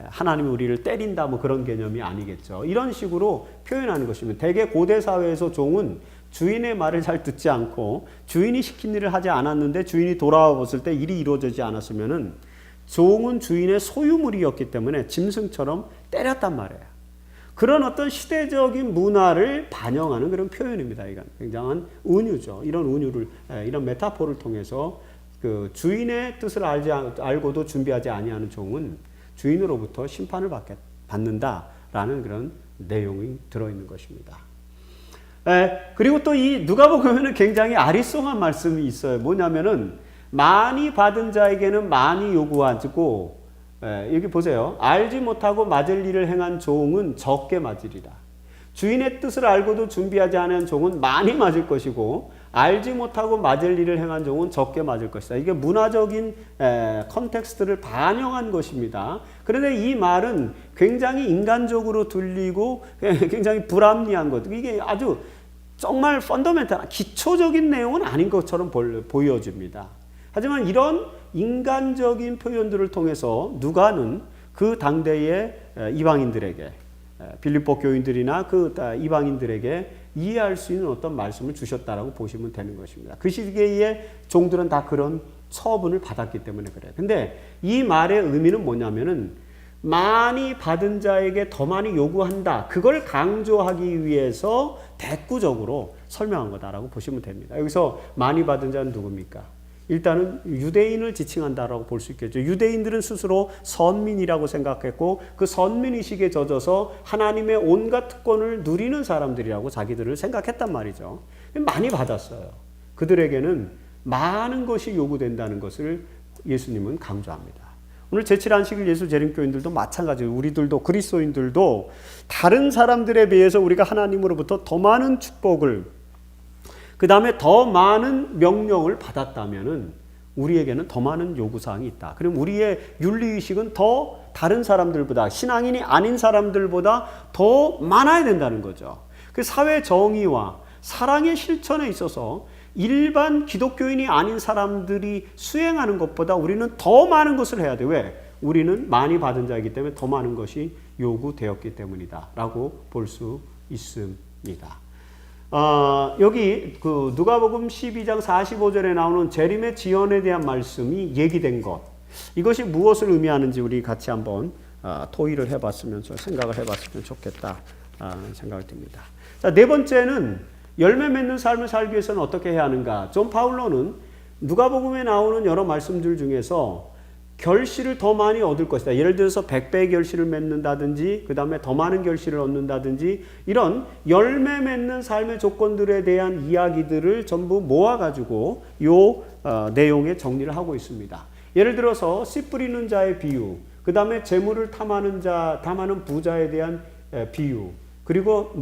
하나님이 우리를 때린다 그런 개념이 아니겠죠. 이런 식으로 표현하는 것입니다. 대개 고대 사회에서 종은 주인의 말을 잘 듣지 않고 주인이 시킨 일을 하지 않았는데 주인이 돌아와 봤을 때 일이 이루어지지 않았으면은 종은 주인의 소유물이었기 때문에 짐승처럼 때렸단 말이에요. 그런 어떤 시대적인 문화를 반영하는 그런 표현입니다. 이건 굉장한 은유죠. 이런 은유를, 이런 메타포를 통해서 그 주인의 뜻을 알고도 준비하지 아니하는 종은 주인으로부터 심판을 받는다라는 그런 내용이 들어있는 것입니다. 그리고 또 이 누가복음에는 굉장히 아리송한 말씀이 있어요. 뭐냐면은 많이 받은 자에게는 많이 요구하고, 여기 보세요. 알지 못하고 맞을 일을 행한 종은 적게 맞으리라. 주인의 뜻을 알고도 준비하지 않은 종은 많이 맞을 것이고, 알지 못하고 맞을 일을 행한 종은 적게 맞을 것이다. 이게 문화적인 컨텍스트를 반영한 것입니다. 그런데 이 말은 굉장히 인간적으로 들리고 굉장히 불합리한 것. 이게 아주 정말 펀더멘탈, 기초적인 내용은 아닌 것처럼 보여집니다. 하지만 이런 인간적인 표현들을 통해서 누가는 그 당대의 이방인들에게, 빌립보 교인들이나 그 이방인들에게 이해할 수 있는 어떤 말씀을 주셨다라고 보시면 되는 것입니다. 그 시기에 종들은 다 그런 처분을 받았기 때문에 그래요. 근데 이 말의 의미는 뭐냐면은 많이 받은 자에게 더 많이 요구한다. 그걸 강조하기 위해서 대꾸적으로 설명한 거다라고 보시면 됩니다. 여기서 많이 받은 자는 누굽니까? 일단은 유대인을 지칭한다라고 볼 수 있겠죠. 유대인들은 스스로 선민이라고 생각했고 그 선민의식에 젖어서 하나님의 온갖 특권을 누리는 사람들이라고 자기들을 생각했단 말이죠. 많이 받았어요. 그들에게는 많은 것이 요구된다는 것을 예수님은 강조합니다. 오늘 제7안식일 예수 재림교인들도 마찬가지예요. 우리들도 그리스도인들도 다른 사람들에 비해서 우리가 하나님으로부터 더 많은 축복을 그 다음에 더 많은 명령을 받았다면은 우리에게는 더 많은 요구사항이 있다. 그럼 우리의 윤리의식은 더 다른 사람들보다 신앙인이 아닌 사람들보다 더 많아야 된다는 거죠. 그 사회 정의와 사랑의 실천에 있어서 일반 기독교인이 아닌 사람들이 수행하는 것보다 우리는 더 많은 것을 해야 돼. 왜? 우리는 많이 받은 자이기 때문에 더 많은 것이 요구되었기 때문이다 라고 볼 수 있습니다. 여기 그 누가복음 12장 45절에 나오는 재림의 지연에 대한 말씀이 얘기된 것, 이것이 무엇을 의미하는지 우리 같이 한번 토의를 해봤으면, 생각을 해봤으면 좋겠다 생각이 듭니다. 자, 네 번째는 열매 맺는 삶을 살기 위해서는 어떻게 해야 하는가. 존 파울로는 누가복음에 나오는 여러 말씀들 중에서 결실을 더 많이 얻을 것이다. 예를 들어서 100배의 결실을 맺는다든지 그 다음에 더 많은 결실을 얻는다든지 이런 열매 맺는 삶의 조건들에 대한 이야기들을 전부 모아가지고 요 내용에 정리를 하고 있습니다. 예를 들어서 씨 뿌리는 자의 비유, 그 다음에 재물을 탐하는 부자에 대한 비유, 그리고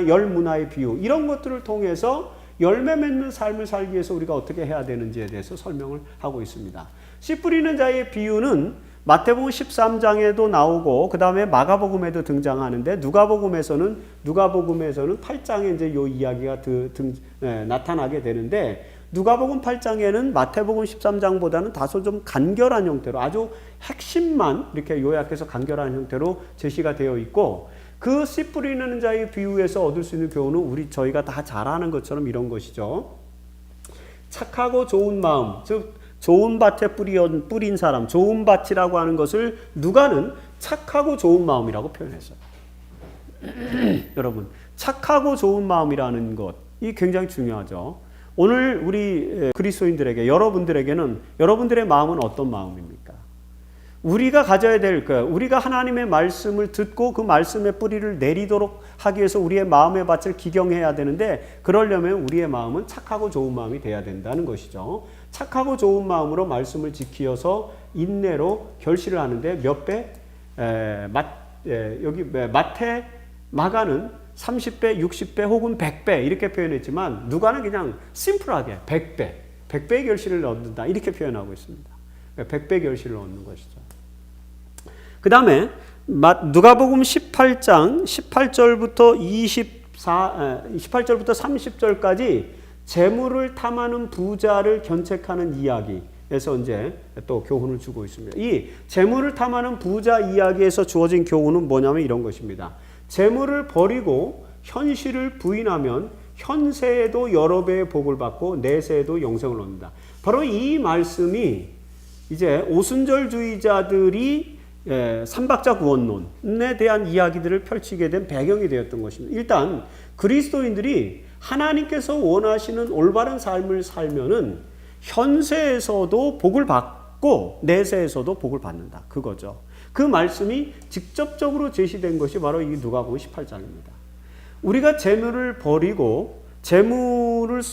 열 문화의 비유, 이런 것들을 통해서 열매 맺는 삶을 살기 위해서 우리가 어떻게 해야 되는지에 대해서 설명을 하고 있습니다. 씨 뿌리는 자의 비유는 마태복음 13장에도 나오고 그 다음에 마가복음에도 등장하는데 누가복음에서는 8장에 이제 요 이야기가 나타나게 되는데 누가복음 8장에는 마태복음 13장보다는 다소 좀 간결한 형태로 아주 핵심만 이렇게 요약해서 간결한 형태로 제시가 되어 있고 그 씨 뿌리는 자의 비유에서 얻을 수 있는 교훈은 저희가 다 잘 아는 것처럼 이런 것이죠. 착하고 좋은 마음, 즉 좋은 밭에 뿌린 사람, 좋은 밭이라고 하는 것을 누가는 착하고 좋은 마음이라고 표현했어요. 여러분, 착하고 좋은 마음이라는 것, 이 굉장히 중요하죠. 오늘 우리 그리스도인들에게, 여러분들에게는 여러분들의 마음은 어떤 마음입니까? 우리가 가져야 될 것, 우리가 하나님의 말씀을 듣고 그 말씀의 뿌리를 내리도록 하기 위해서 우리의 마음의 밭을 기경해야 되는데 그러려면 우리의 마음은 착하고 좋은 마음이 돼야 된다는 것이죠. 착하고 좋은 마음으로 말씀을 지키어서 인내로 결실을 하는데 몇 배? 여기 마태, 마가는 30배, 60배 혹은 100배 이렇게 표현했지만 누가는 그냥 심플하게 100배의 결실을 얻는다 이렇게 표현하고 있습니다. 100배 결실을 얻는 것이죠. 그 다음에 누가복음 18장 18절부터 18절부터 30절까지 재물을 탐하는 부자를 견책하는 이야기에서 이제 또 교훈을 주고 있습니다. 이 재물을 탐하는 부자 이야기에서 주어진 교훈은 뭐냐면 이런 것입니다. 재물을 버리고 현실을 부인하면 현세에도 여러 배의 복을 받고 내세에도 영생을 얻는다. 바로 이 말씀이 이제 오순절주의자들이 삼박자 구원론에 대한 이야기들을 펼치게 된 배경이 되었던 것입니다. 일단 그리스도인들이 하나님께서 원하시는 올바른 삶을 살면은 현세에서도 복을 받고 내세에서도 복을 받는다. 그거죠. 그 말씀이 직접적으로 제시된 것이 바로 이 누가복음 18장입니다. 우리가 재물을 버리고 재물을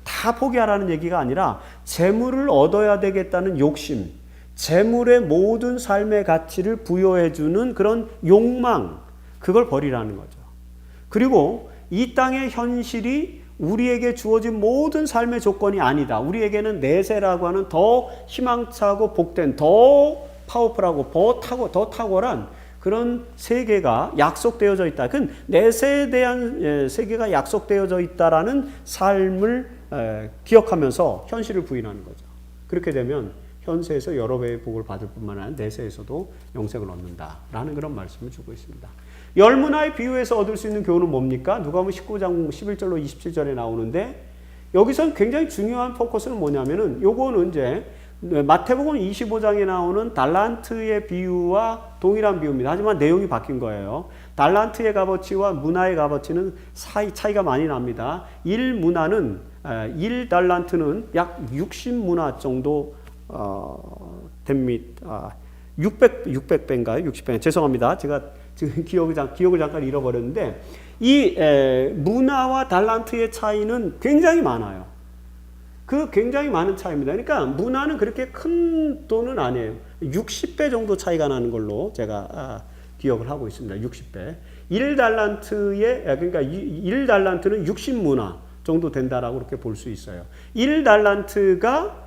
다 포기하라는 얘기가 아니라 재물을 얻어야 되겠다는 욕심, 재물의 모든 삶의 가치를 부여해주는 그런 욕망, 그걸 버리라는 거죠. 그리고 이 땅의 현실이 우리에게 주어진 모든 삶의 조건이 아니다. 우리에게는 내세라고 하는 더 희망차고 복된, 더 파워풀하고 더 탁월한 그런 세계가 약속되어져 있다. 그 내세에 대한 세계가 약속되어져 있다라는 삶을 기억하면서 현실을 부인하는 거죠. 그렇게 되면 현세에서 여러 배의 복을 받을 뿐만 아니라 내세에서도 영생을 얻는다라는 그런 말씀을 주고 있습니다. 열문화의 비유에서 얻을 수 있는 교훈은 뭡니까? 누가복음 19장 11절로 27절에 나오는데 여기선 굉장히 중요한 포커스는 뭐냐면은 요거는 이제 마태복음 25장에 나오는 달란트의 비유와 동일한 비유입니다. 하지만 내용이 바뀐 거예요. 달란트의 값어치와 문화의 값어치는 차이가 많이 납니다. 1달란트는 약 60문화 정도 됩니다. 600배인가요? 60배. 죄송합니다. 제가 지금 기억을 잠깐 잃어버렸는데 이 문화와 달란트의 차이는 굉장히 많아요. 그 굉장히 많은 차이입니다. 그러니까 문화는 그렇게 큰 돈은 아니에요. 60배 정도 차이가 나는 걸로 제가 기억을 하고 있습니다. 60배. 1달란트는 60문화 정도 된다라고 그렇게 볼 수 있어요. 1달란트가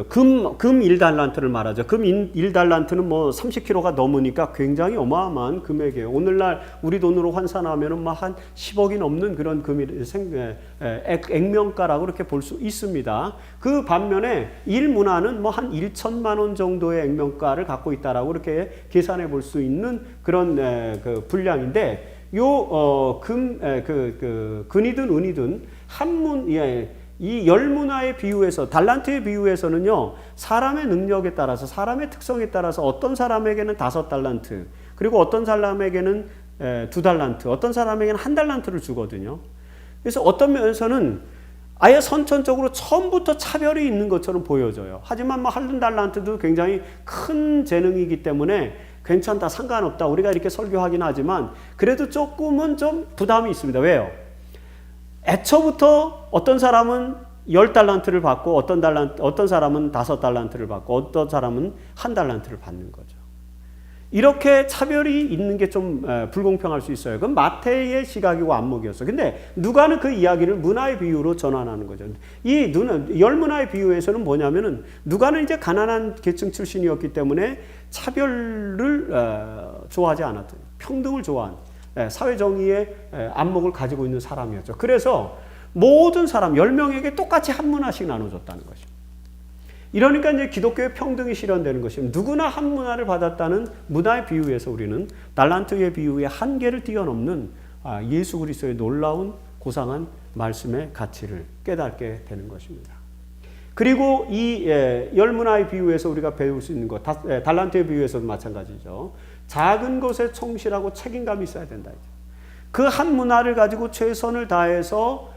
금 1달란트를 말하죠. 금 1달란트는 뭐 30kg가 넘으니까 굉장히 어마어마한 금액이에요. 오늘날 우리 돈으로 환산하면은 뭐 한 10억이 넘는 그런 액면가라고 그렇게 볼 수 있습니다. 그 반면에 1문화는 뭐 한 1천만 원 정도의 액면가를 갖고 있다라고 그렇게 계산해 볼 수 있는 그런 그 분량인데 금이든 은이든 이 열문화의 비유에서 달란트의 비유에서는요 사람의 능력에 따라서 사람의 특성에 따라서 어떤 사람에게는 5달란트 그리고 어떤 사람에게는 2달란트 어떤 사람에게는 1달란트를 주거든요. 그래서 어떤 면에서는 아예 선천적으로 처음부터 차별이 있는 것처럼 보여져요. 하지만 뭐 1달란트도 굉장히 큰 재능이기 때문에 괜찮다 상관없다 우리가 이렇게 설교하긴 하지만 그래도 조금은 좀 부담이 있습니다. 왜요? 애초부터 어떤 사람은 10달란트를 받고 어떤 사람은 5달란트를 받고 어떤 사람은 1달란트를 받는 거죠. 이렇게 차별이 있는 게 좀 불공평할 수 있어요. 그건 마태의 시각이고 안목이었어요. 근데 누가는 그 이야기를 문화의 비유로 전환하는 거죠. 이 열문화의 비유에서는 뭐냐면은 누가는 이제 가난한 계층 출신이었기 때문에 차별을 좋아하지 않았던 평등을 좋아한 사회정의의 안목을 가지고 있는 사람이었죠. 그래서 모든 사람 10명에게 똑같이 한 문화씩 나눠줬다는 것이죠. 이러니까 이제 기독교의 평등이 실현되는 것입니다. 누구나 한 문화를 받았다는 문화의 비유에서 우리는 달란트의 비유의 한계를 뛰어넘는 예수 그리스도의 놀라운 고상한 말씀의 가치를 깨닫게 되는 것입니다. 그리고 이 열문화의 비유에서 우리가 배울 수 있는 것, 달란트의 비유에서도 마찬가지죠. 작은 것에 성실하고 책임감이 있어야 된다. 그 한 문화를 가지고 최선을 다해서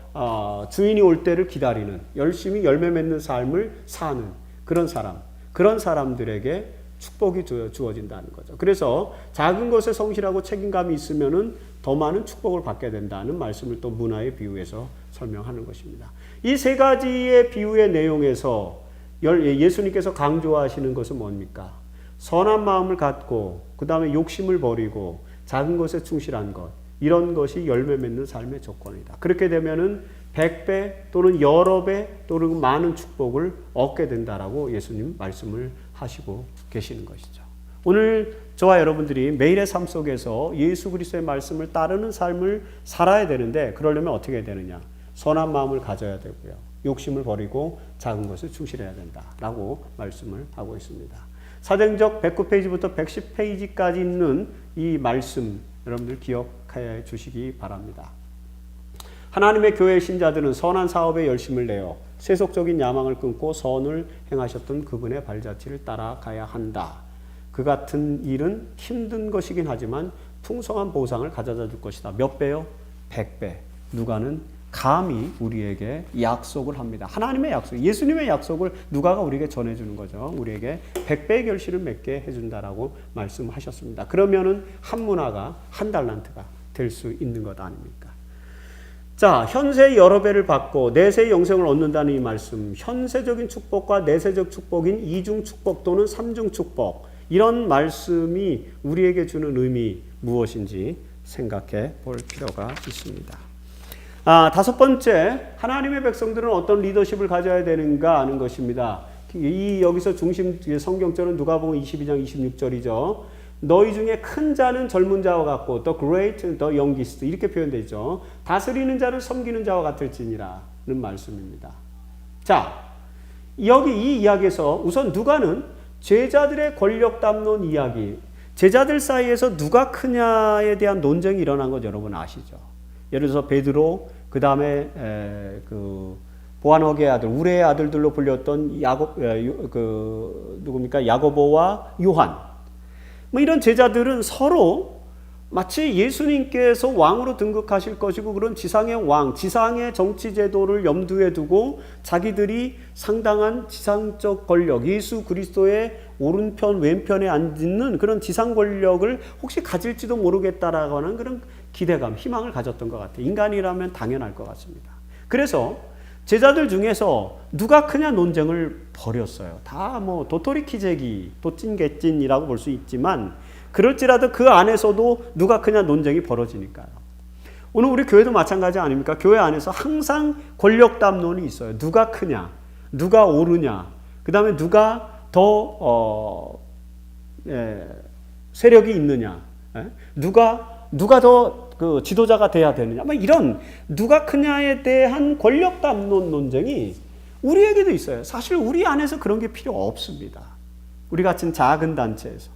주인이 올 때를 기다리는 열심히 열매 맺는 삶을 사는 그런 사람들에게 축복이 주어진다는 거죠. 그래서 작은 것에 성실하고 책임감이 있으면은 더 많은 축복을 받게 된다는 말씀을 또 문화의 비유에서 설명하는 것입니다. 이 세 가지의 비유의 내용에서 예수님께서 강조하시는 것은 뭡니까? 선한 마음을 갖고 그 다음에 욕심을 버리고 작은 것에 충실한 것 이런 것이 열매 맺는 삶의 조건이다. 그렇게 되면은 100배 또는 여러 배 또는 많은 축복을 얻게 된다라고 예수님 말씀을 하시고 계시는 것이죠. 오늘 저와 여러분들이 매일의 삶 속에서 예수 그리스도의 말씀을 따르는 삶을 살아야 되는데 그러려면 어떻게 해야 되느냐? 선한 마음을 가져야 되고요. 욕심을 버리고 작은 것에 충실해야 된다라고 말씀을 하고 있습니다. 사도행적 109페이지부터 110페이지까지 있는 이 말씀 여러분들 기억해 주시기 바랍니다. 하나님의 교회 신자들은 선한 사업에 열심을 내어 세속적인 야망을 끊고 선을 행하셨던 그분의 발자취를 따라가야 한다. 그 같은 일은 힘든 것이긴 하지만 풍성한 보상을 가져다 줄 것이다. 몇 배요? 100배. 누가는 감히 우리에게 약속을 합니다. 하나님의 약속, 예수님의 약속을 누가가 우리에게 전해주는 거죠. 우리에게 100배의 결실을 맺게 해준다라고 말씀하셨습니다. 그러면은 한 문화가 한 달란트가 될 수 있는 것 아닙니까? 자, 현세 여러 배를 받고 내세의 영생을 얻는다는 이 말씀, 현세적인 축복과 내세적 축복인 이중 축복 또는 삼중 축복, 이런 말씀이 우리에게 주는 의미 무엇인지 생각해 볼 필요가 있습니다. 다섯 번째, 하나님의 백성들은 어떤 리더십을 가져야 되는가 하는 것입니다. 여기서 중심 성경절은 누가복음 22장 26절이죠. 너희 중에 큰 자는 젊은 자와 같고 the great, the youngest 이렇게 표현되죠. 다스리는 자를 섬기는 자와 같을지니라는 말씀입니다. 자, 여기 이 이야기에서 우선 누가는 제자들의 권력 담론 이야기, 제자들 사이에서 누가 크냐에 대한 논쟁이 일어난 것 여러분 아시죠? 예를 들어서 베드로, 그 다음에 보아너게의 아들, 우레의 아들들로 불렸던 누굽니까? 야고보와 요한. 뭐 이런 제자들은 서로 마치 예수님께서 왕으로 등극하실 것이고 그런 지상의 왕, 지상의 정치 제도를 염두에 두고 자기들이 상당한 지상적 권력, 예수 그리스도의 오른편, 왼편에 앉는 그런 지상 권력을 혹시 가질지도 모르겠다라고 하는 그런 기대감, 희망을 가졌던 것 같아요. 인간이라면 당연할 것 같습니다. 그래서 제자들 중에서 누가 크냐 논쟁을 벌였어요. 다 뭐 도토리 키재기, 도찐개찐이라고 볼 수 있지만 그럴지라도 그 안에서도 누가 크냐 논쟁이 벌어지니까요. 오늘 우리 교회도 마찬가지 아닙니까? 교회 안에서 항상 권력 담론이 있어요. 누가 크냐, 누가 오르냐, 그 다음에 누가 더 세력이 있느냐, 누가 더 그 지도자가 돼야 되느냐, 뭐 이런 누가 크냐에 대한 권력 담론 논쟁이 우리에게도 있어요. 사실 우리 안에서 그런 게 필요 없습니다. 우리 같은 작은 단체에서.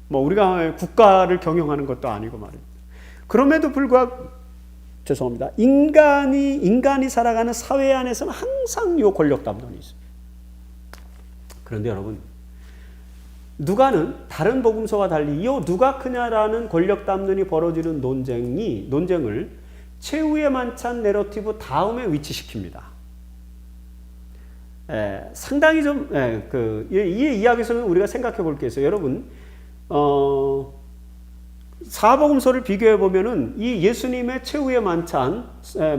뭐 우리가 국가를 경영하는 것도 아니고 말입니다. 그럼에도 불구하고 죄송합니다. 인간이 살아가는 사회 안에서는 항상 이 권력 담론이 있습니다. 그런데 여러분, 누가는 다른 복음서와 달리 이 누가 크냐라는 권력 담론이 벌어지는 논쟁을 최후의 만찬 내러티브 다음에 위치시킵니다. 상당히 좀 이 이야기에서는 우리가 생각해 볼 게 있어요. 여러분, 사복음서를 비교해 보면은 이 예수님의 최후의 만찬,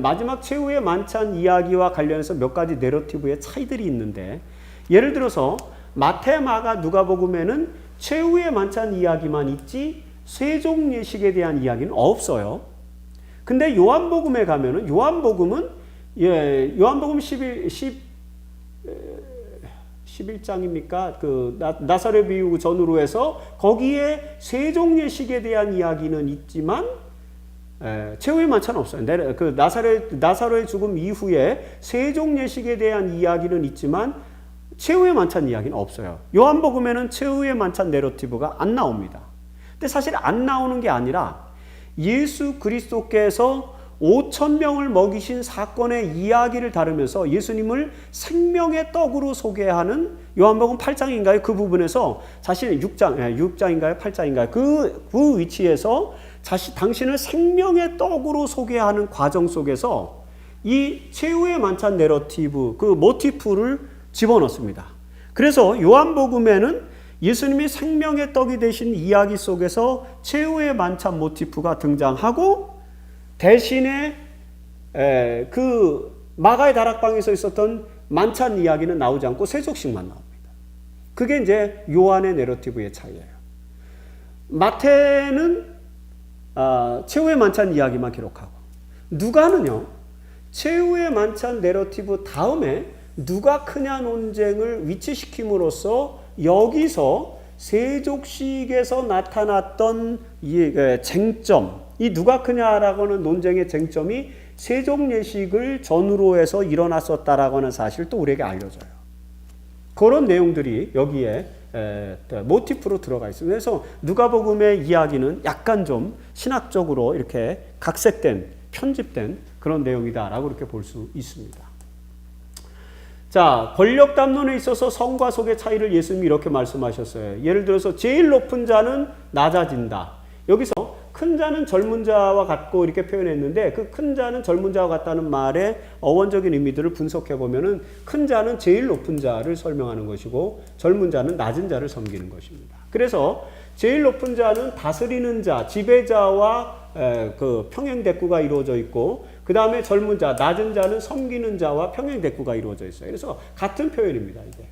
마지막 최후의 만찬 이야기와 관련해서 몇 가지 내러티브의 차이들이 있는데, 예를 들어서 마태, 마가, 누가복음에는 최후의 만찬 이야기만 있지 세종 예식에 대한 이야기는 없어요. 근데 요한복음에 가면은 요한복음 11장입니까? 그 나사렛 비유 전후로 해서 거기에 세종 예식에 대한 이야기는 있지만 최후의 만찬은 없어요. 그 나사로의 죽음 이후에 세종 예식에 대한 이야기는 있지만 최후의 만찬 이야기는 없어요. 요한복음에는 최후의 만찬 내러티브가 안 나옵니다. 근데 사실 안 나오는 게 아니라 예수 그리스도께서 5,000명을 먹이신 사건의 이야기를 다루면서 예수님을 생명의 떡으로 소개하는 요한복음 8장인가요? 그 부분에서 사실 6장인가요? 8장인가요? 그 위치에서 당신을 생명의 떡으로 소개하는 과정 속에서 이 최후의 만찬 내러티브, 그 모티프를 집어넣습니다. 그래서 요한복음에는 예수님이 생명의 떡이 되신 이야기 속에서 최후의 만찬 모티프가 등장하고 대신에 그 마가의 다락방에서 있었던 만찬 이야기는 나오지 않고 세속식만 나옵니다. 그게 이제 요한의 내러티브의 차이예요. 마태는 최후의 만찬 이야기만 기록하고, 누가는요 최후의 만찬 내러티브 다음에 누가 크냐 논쟁을 위치시킴으로써 여기서 세족식에서 나타났던 이 쟁점, 이 누가 크냐라고 하는 논쟁의 쟁점이 세종예식을 전후로 해서 일어났었다라고 하는 사실도 우리에게 알려져요. 그런 내용들이 여기에 모티프로 들어가 있습니다. 그래서 누가복음의 이야기는 약간 좀 신학적으로 이렇게 각색된 편집된 그런 내용이다라고 이렇게 볼 수 있습니다. 자, 권력 담론에 있어서 성과 속의 차이를 예수님이 이렇게 말씀하셨어요. 예를 들어서 제일 높은 자는 낮아진다. 여기서 큰 자는 젊은 자와 같고 이렇게 표현했는데 그 큰 자는 젊은 자와 같다는 말의 어원적인 의미들을 분석해 보면은 큰 자는 제일 높은 자를 설명하는 것이고 젊은 자는 낮은 자를 섬기는 것입니다. 그래서 제일 높은 자는 다스리는 자, 지배자와 그 평행 대꾸가 이루어져 있고 그 다음에 젊은 자, 낮은 자는 섬기는 자와 평행 대꾸가 이루어져 있어요. 그래서 같은 표현입니다. 이게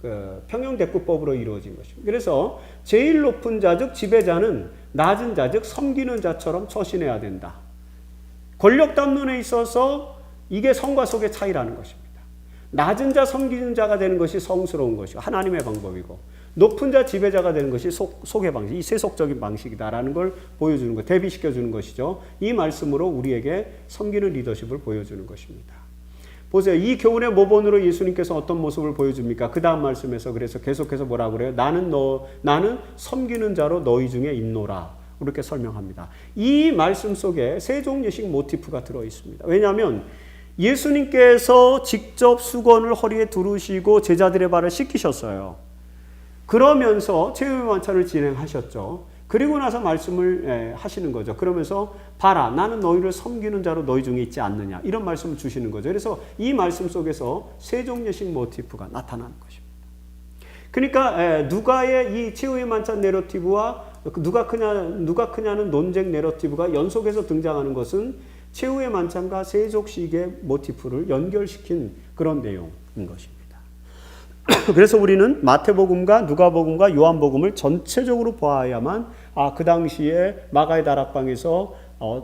그 평행 대꾸법으로 이루어진 것입니다. 그래서 제일 높은 자, 즉 지배자는 낮은 자, 즉 섬기는 자처럼 처신해야 된다. 권력 담론에 있어서 이게 성과 속의 차이라는 것입니다. 낮은 자, 섬기는 자가 되는 것이 성스러운 것이고 하나님의 방법이고 높은 자, 지배자가 되는 것이 속의 방식, 이 세속적인 방식이다라는 걸 보여주는 것, 대비시켜주는 것이죠. 이 말씀으로 우리에게 섬기는 리더십을 보여주는 것입니다. 보세요. 이 교훈의 모본으로 예수님께서 어떤 모습을 보여줍니까? 그 다음 말씀에서 그래서 계속해서 뭐라고 그래요? 나는 섬기는 자로 너희 중에 있노라. 이렇게 설명합니다. 이 말씀 속에 세종예식 모티프가 들어 있습니다. 왜냐하면 예수님께서 직접 수건을 허리에 두르시고 제자들의 발을 씻기셨어요. 그러면서 최후의 만찬을 진행하셨죠. 그리고 나서 말씀을 하시는 거죠. 그러면서 봐라, 나는 너희를 섬기는 자로 너희 중에 있지 않느냐. 이런 말씀을 주시는 거죠. 그래서 이 말씀 속에서 세종예식 모티프가 나타나는 것입니다. 그러니까 누가의 이 최후의 만찬 내러티브와 누가 크냐는 논쟁 내러티브가 연속해서 등장하는 것은 최후의 만찬과 세족식의 모티프를 연결시킨 그런 내용인 것입니다. 그래서 우리는 마태복음과 누가복음과 요한복음을 전체적으로 보아야만 그 당시에 마가의 다락방에서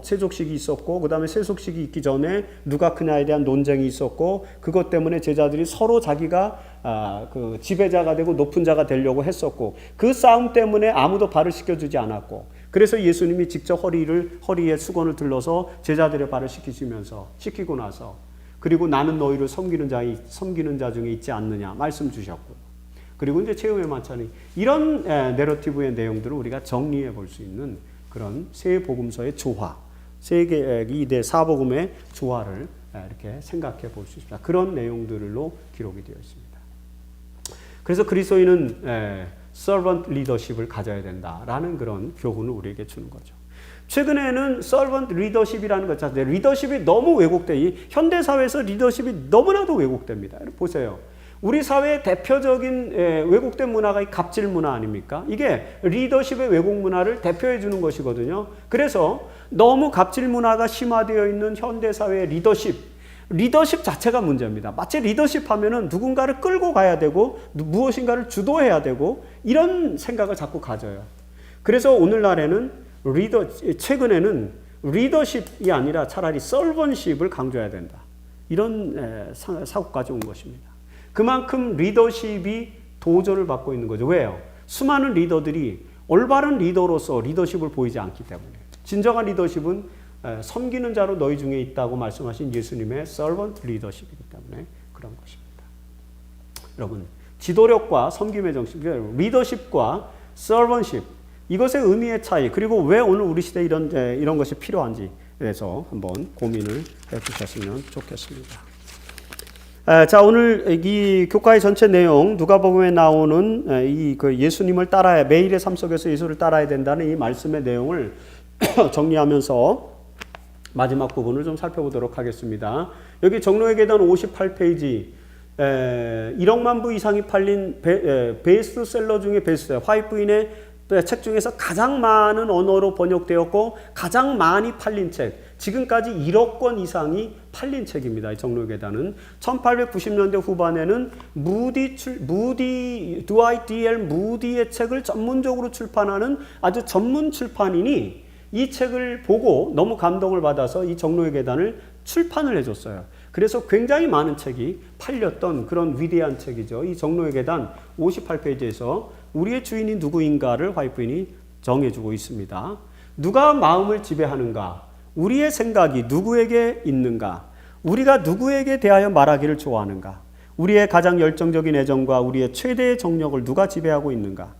세족식이 있었고 그 다음에 세속식이 있기 전에 누가 크냐에 대한 논쟁이 있었고 그것 때문에 제자들이 서로 자기가 그 지배자가 되고 높은 자가 되려고 했었고 그 싸움 때문에 아무도 발을 씻겨주지 않았고 그래서 예수님이 직접 허리에 수건을 둘러서 제자들의 발을 씻기고 나서 그리고 나는 너희를 섬기는 자 중에 있지 않느냐 말씀 주셨고 그리고 이제 최후의 만찬이 이런 내러티브의 내용들을 우리가 정리해 볼 수 있는 그런 세 복음서의 조화, 이 사복음의 조화를 이렇게 생각해 볼 수 있습니다. 그런 내용들로 기록이 되어 있습니다. 그래서 그리스도인은 servant leadership을 가져야 된다라는 그런 교훈을 우리에게 주는 거죠. 최근에는 servant leadership이라는 것 자체, 리더십이 너무 왜곡돼. 현대 사회에서 리더십이 너무나도 왜곡됩니다. 보세요. 우리 사회의 대표적인 왜곡된 문화가 이 갑질 문화 아닙니까? 이게 리더십의 왜곡 문화를 대표해 주는 것이거든요. 그래서 너무 갑질 문화가 심화되어 있는 현대 사회의 리더십 자체가 문제입니다. 마치 리더십 하면은 누군가를 끌고 가야 되고 무엇인가를 주도해야 되고 이런 생각을 자꾸 가져요. 그래서 오늘날에는 최근에는 리더십이 아니라 차라리 서번십을 강조해야 된다. 이런 사고까지 온 것입니다. 그만큼 리더십이 도전을 받고 있는 거죠. 왜요? 수많은 리더들이 올바른 리더로서 리더십을 보이지 않기 때문에. 진정한 리더십은 섬기는 자로 너희 중에 있다고 말씀하신 예수님의 servant leadership이기 때문에 그런 것입니다. 여러분, 지도력과 섬김의 정신, 리더십과 servantship, 이것의 의미의 차이, 그리고 왜 오늘 우리 시대에 이런 것이 필요한지 그래서 한번 고민을 해주셨으면 좋겠습니다. 자, 오늘 이 교과의 전체 내용, 누가복음에 나오는 그 예수님을 따라야, 매일의 삶 속에서 예수를 따라야 된다는 이 말씀의 내용을 정리하면서 마지막 부분을 좀 살펴보도록 하겠습니다. 여기 정로의 계단 58페이지, 1억만 부 이상이 팔린 베스트셀러 중에 베스트셀러, 화이트 부인의 책 중에서 가장 많은 언어로 번역되었고 가장 많이 팔린 책, 지금까지 1억 권 이상이 팔린 책입니다. 이 정로의 계단은 1890년대 후반에는 드와이트 D.L. 무디의 책을 전문적으로 출판하는 아주 전문 출판인이 이 책을 보고 너무 감동을 받아서 이 정로의 계단을 출판을 해줬어요. 그래서 굉장히 많은 책이 팔렸던 그런 위대한 책이죠. 이 정로의 계단 58페이지에서 우리의 주인이 누구인가를 화이트부인이 정해주고 있습니다. 누가 마음을 지배하는가? 우리의 생각이 누구에게 있는가? 우리가 누구에게 대하여 말하기를 좋아하는가? 우리의 가장 열정적인 애정과 우리의 최대의 정력을 누가 지배하고 있는가?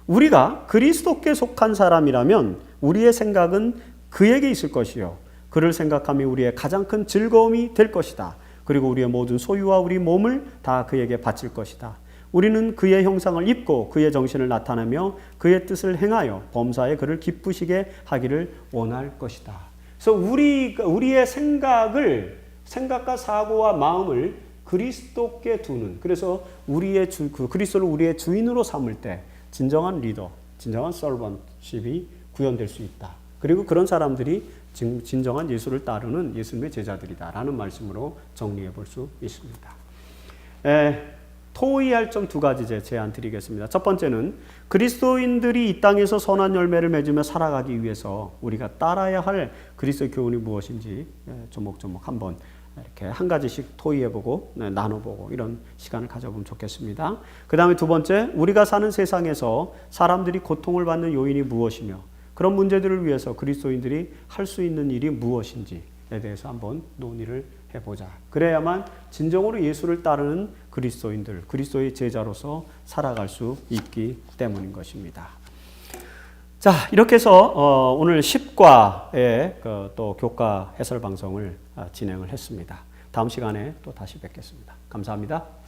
우리가 그리스도께 속한 사람이라면 우리의 생각은 그에게 있을 것이요. 그를 생각함이 우리의 가장 큰 즐거움이 될 것이다. 그리고 우리의 모든 소유와 우리 몸을 다 그에게 바칠 것이다. 우리는 그의 형상을 입고 그의 정신을 나타내며 그의 뜻을 행하여 범사에 그를 기쁘시게 하기를 원할 것이다. 그래서 우리의 생각과 사고와 마음을 그리스도께 두는, 그래서 그리스도를 우리의 주인으로 삼을 때 진정한 리더, 진정한 서번십이 구현될 수 있다. 그리고 그런 사람들이 진정한 예수를 따르는 예수님의 제자들이다라는 말씀으로 정리해 볼 수 있습니다. 토의할 점 두 가지 제안 드리겠습니다. 첫 번째는 그리스도인들이 이 땅에서 선한 열매를 맺으며 살아가기 위해서 우리가 따라야 할 그리스도의 교훈이 무엇인지 조목조목 한번 이렇게 한 가지씩 토의해보고 나눠보고 이런 시간을 가져보면 좋겠습니다. 그 다음에 두 번째, 우리가 사는 세상에서 사람들이 고통을 받는 요인이 무엇이며 그런 문제들을 위해서 그리스도인들이 할 수 있는 일이 무엇인지에 대해서 한번 논의를 해보자. 그래야만 진정으로 예수를 따르는 그리스도인들, 그리스도의 제자로서 살아갈 수 있기 때문인 것입니다. 자, 이렇게 해서 오늘 10과의 또 교과 해설 방송을 진행을 했습니다. 다음 시간에 또 다시 뵙겠습니다. 감사합니다.